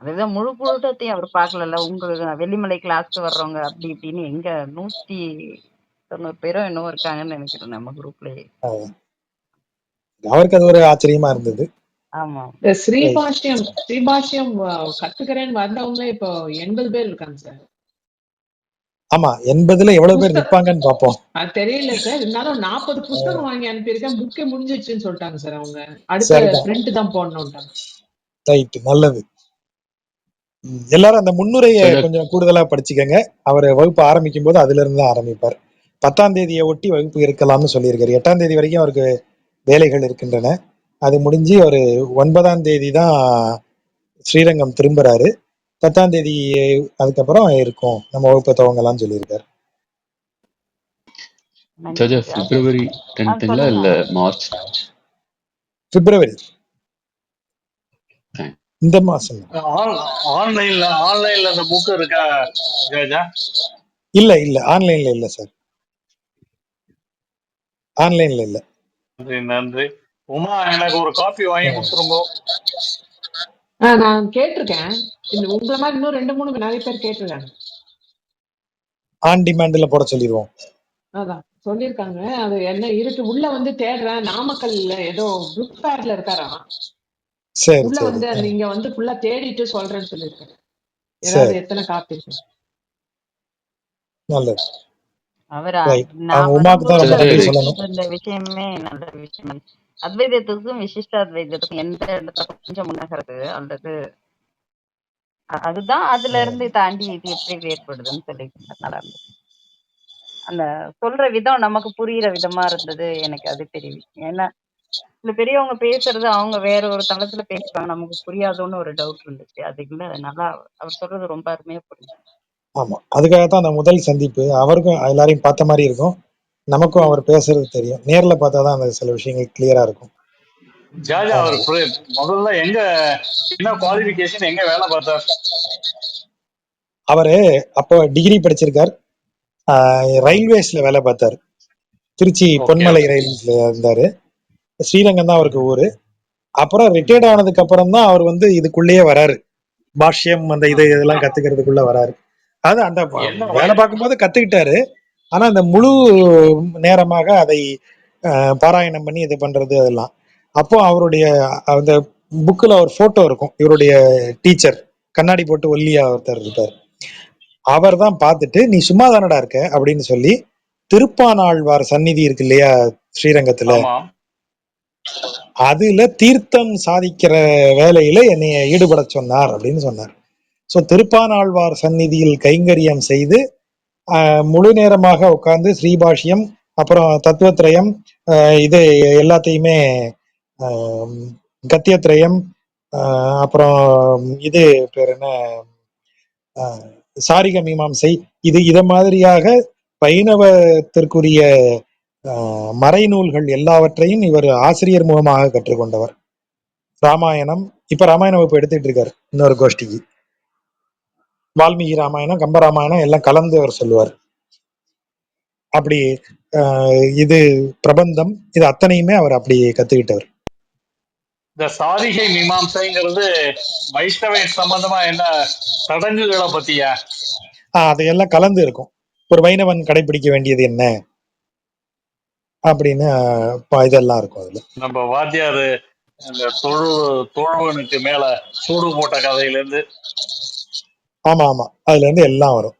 அதுதான் முழு கூட்டத்தையும் அவர் பார்க்கல. உங்களுக்கு வெள்ளிமலை கிளாஸ்க்கு வர்றவங்க அப்படி இப்படின்னு எங்க 190 பேரும் என்னவோ இருக்காங்கன்னு நினைக்கிறேன் நம்ம குரூப்லயே. அவருக்கு அது ஒரு ஆச்சரியமா இருந்தது. ஆமா, ஸ்ரீபாஷ்யம் கத்துக்கிறேன்னு வந்தவங்க இப்போ 80 பேர் இருக்காங்க சார். ஆமா, 80ல எவ்வளவு பேர் நிப்பாங்கன்னு பாப்போம். அது தெரியல சார், இருந்தாலும் 40 புத்தகம் வாங்கி அனுப்பியிருக்கேன், புக்கே முடிஞ்சிச்சுன்னு சொல்லிட்டாங்க சார். அவங்க அடுத்த பிரிண்ட் தான் போடணும்ட்டாங்க. ரைட், நல்லது. எல்லாரும் அந்த முன்னுரையை கொஞ்சம் கூடுதலா படிச்சுக்கங்க. அவர் வகுப்பு ஆரம்பிக்கும் போது அதுல இருந்து தான் ஆரம்பிப்பார். 10ஆம் தேதியை ஒட்டி வகுப்பு இருக்கலாம்னு சொல்லியிருக்காரு. 8ஆம் தேதி வரைக்கும் அவருக்கு வேலைகள் இருக்கின்றன. அது முடிஞ்சு அவரு 9ஆம் தேதி தான் ஸ்ரீரங்கம் திரும்புறாரு. 10ஆம் தேதி அதுக்கப்புறம் இருக்கும் நம்ம வகுப்பை துவங்கலாம்னு சொல்லியிருக்காரு. பிப்ரவரி 10ங்களா இல்ல மார்ச்? பிப்ரவரி இந்த மாசம் ஆன்லைன்ல அந்த புக் இருக்கா ஜாஜா? இல்ல ஆன்லைன்ல இல்ல சார், ஆன்லைன்ல இல்ல. நன்றி நன்றி. உமா, எனக்கு ஒரு காப்பி வாங்கி கொடுத்துருங்க. நான் கேட்டிருக்கேன். உங்களை மாதிரி இன்னும் 2-3 நிறைய பேர் கேட்டிருக்காங்க. ஆன் டிமாண்ட்ல போட சொல்லிடுவோம். அதான் சொல்லியிருக்காங்க. அது என்ன இருக்கு உள்ள வந்து தேடுறேன். நாமக்கல்ல ஏதோ புக் ஃபேர்ல இருக்காராம். சரி உள்ள சரி வந்து நீங்க வந்து ஃபுல்லா தேடிட்டு சொல்றேன்னு சொல்லியிருக்காரு. ஏதாவது சரி, எத்தனை காப்பி இருக்கு. நல்லது. அவர் ரைட். நான் அவங்க உமாக்கு தான் வரும்போது ரொம்ப அவர் நன்றி சரி. சொல்லணும். பேசிட்டு இருந்த விஷயமே நல்ல விஷயம். அத்வைதத்துக்கும் விசிஷ்ட அத்வைதத்துக்கும் எந்த இடத்துல கொஞ்சம் முன்னகிறது அல்லது அதுதான் அதுல இருந்து தாண்டி இது எப்படி வேறுபடுதுன்னு சொல்லிட்டு நல்லா இருந்தது. அந்த சொல்ற விதம் நமக்கு புரியிற விதமா இருந்தது. எனக்கு அது பெரிய விஷயம். ஏன்னா சில பெரியவங்க பேசுறது அவங்க வேற ஒரு தளத்துல பேசுறாங்க, நமக்கு புரியாதோன்னு ஒரு டவுட் இருந்துச்சு. அது இல்ல, நல்லா அவர் சொல்றது ரொம்ப அருமையா புரியுது. ஆமா, அதுக்காக தான் அந்த முதல் சந்திப்பு. அவருக்கும் எல்லாரையும் பார்த்த மாதிரி இருக்கும், நமக்கும் அவர் பேசுறது தெரியும். நேர்ல பார்த்தா தான் அந்த சில விஷயங்கள் கிளியரா இருக்கும். ஜாஜா, அவர் அதனால முதல்ல எங்க, என்ன குவாலிபிகேஷன், எங்க வேலை பார்த்தார்? அவரு அப்போ டிகிரி படிச்சிருக்கார், ரயில்வேஸ்ல வேலை பார்த்தாரு. Trichy okay Ponmalai okay. ரயில்வேஸ்ல இருந்தாரு. ஸ்ரீரங்கம் தான் அவருக்கு ஊரு. அப்புறம் ரிட்டையர்ட் ஆனதுக்கு அப்புறம் தான் அவர் வந்து இதுக்குள்ளேயே வராரு. பாஷ்யம் அந்த இதெல்லாம் கத்துக்கிறதுக்குள்ள வராரு. அது அந்த என்ன வேலை பார்க்கும்போது கத்துக்கிட்டாரு. ஆனா அந்த முழு நேரமாக அதை பாராயணம் பண்ணி இது பண்றது அதெல்லாம். அப்போ அவருடைய அந்த புக்கில் ஒரு போட்டோ இருக்கும். இவருடைய டீச்சர் கண்ணாடி போட்டு ஒல்லியா ஒருத்தர் இருப்பார். அவர் தான் பார்த்துட்டு நீ சும்மா தானடா இருக்க அப்படின்னு சொல்லி திருப்பானாழ்வார் சந்நிதி இருக்கு இல்லையா ஸ்ரீரங்கத்துல, ஆமா. அதுல தீர்த்தம் சாதிக்கிற வேலையில என்னைய ஈடுபட சொன்னார் அப்படின்னு சொன்னார். ஸோ திருப்பானாழ்வார் சந்நிதியில் கைங்கரியம் செய்து முழு நேரமாக உட்கார்ந்து ஸ்ரீபாஷ்யம் அப்புறம் தத்துவத்திரயம் இது எல்லாத்தையுமே கத்தியத்திரயம் அப்புறம் இது பேர் என்ன சாரிக மீமாம்சை இத மாதிரியாக வைணவத்திற்குரிய மறைநூல்கள் எல்லாவற்றையும் இவர் ஆசிரியர் மூலமாக கற்றுக்கொண்டவர். ராமாயணம், இப்ப ராமாயண வகுப்பு எடுத்துட்டு இருக்காரு இன்னொரு கோஷ்டிக்கு. வால்மீகி ராமாயணம், கம்பராமாயணம் எல்லாம் கலந்து அவர் சொல்லுவார். அப்படி இது பிரபந்தம் இது அத்தனையுமே அவர் அப்படி கத்துக்கிட்டவர். இந்த சாரிகை மீமாம்சைங்கிறது வைஷ்ணவ சம்பந்தமா என்ன சடங்குகளை பத்தியா? அதையெல்லாம் கலந்து இருக்கும். ஒரு வைணவன் கடைபிடிக்க வேண்டியது என்ன அப்படின்னு இதெல்லாம் இருக்கும் அதுல. நம்ம வாத்தியாரு இந்த தொழுவனுக்கு மேல சூடு போட்ட கதையில இருந்து. ஆமா ஆமா, அதுல இருந்து எல்லாம் வரும்.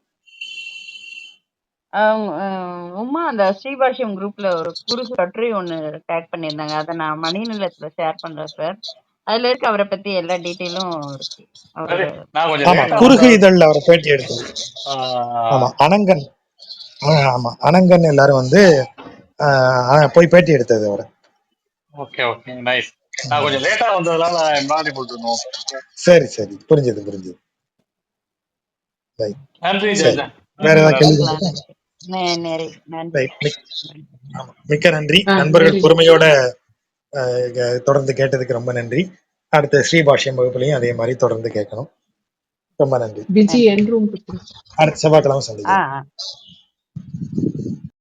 உமா அந்த ஸ்ரீபாஷ்யம் குரூப்ல ஒரு குறுகு கட்டுரை ஒண்ணு டேக் பண்ணியிருந்தாங்க. அதை நான் மணிநிலத்துல ஷேர் பண்றேன் சார். அதுல இருக்க அவரை பத்தி எல்லா டீட்டெயிலும் இருக்கு. அவரோட நான் கொஞ்சம் ஆமா, லேட்டா குறுகு வந்தேன். இதழ்ல அவரை பேட்டி எடுத்தது. ஆமா, அனங்கன். ஆமா, அனங்கன் எல்லாரும் வந்து போய் பேட்டி எடுத்தது அவரை. Okay okay, nice. நான் கொஞ்சம் லேட்டா வந்ததுனால நாட் ஏபிள் டு நோ. சரி சரி, புரிஞ்சது. நன்றி சரி, ஜாஜா. வேற ஏதாவது கேள்வி? நன்றி. மிக்க நன்றி நண்பர்கள், நன்றி. பொறுமையோட தொடர்ந்து கேட்டதுக்கு ரொம்ப நன்றி. அடுத்த ஸ்ரீபாஷ்யம் வகுப்புலையும் அதே மாதிரி தொடர்ந்து கேட்கணும். ரொம்ப நன்றி. விஜி என் ரூம் அடுத்த செவ்வாய்க்கிழமை சந்திக்கிறேன்.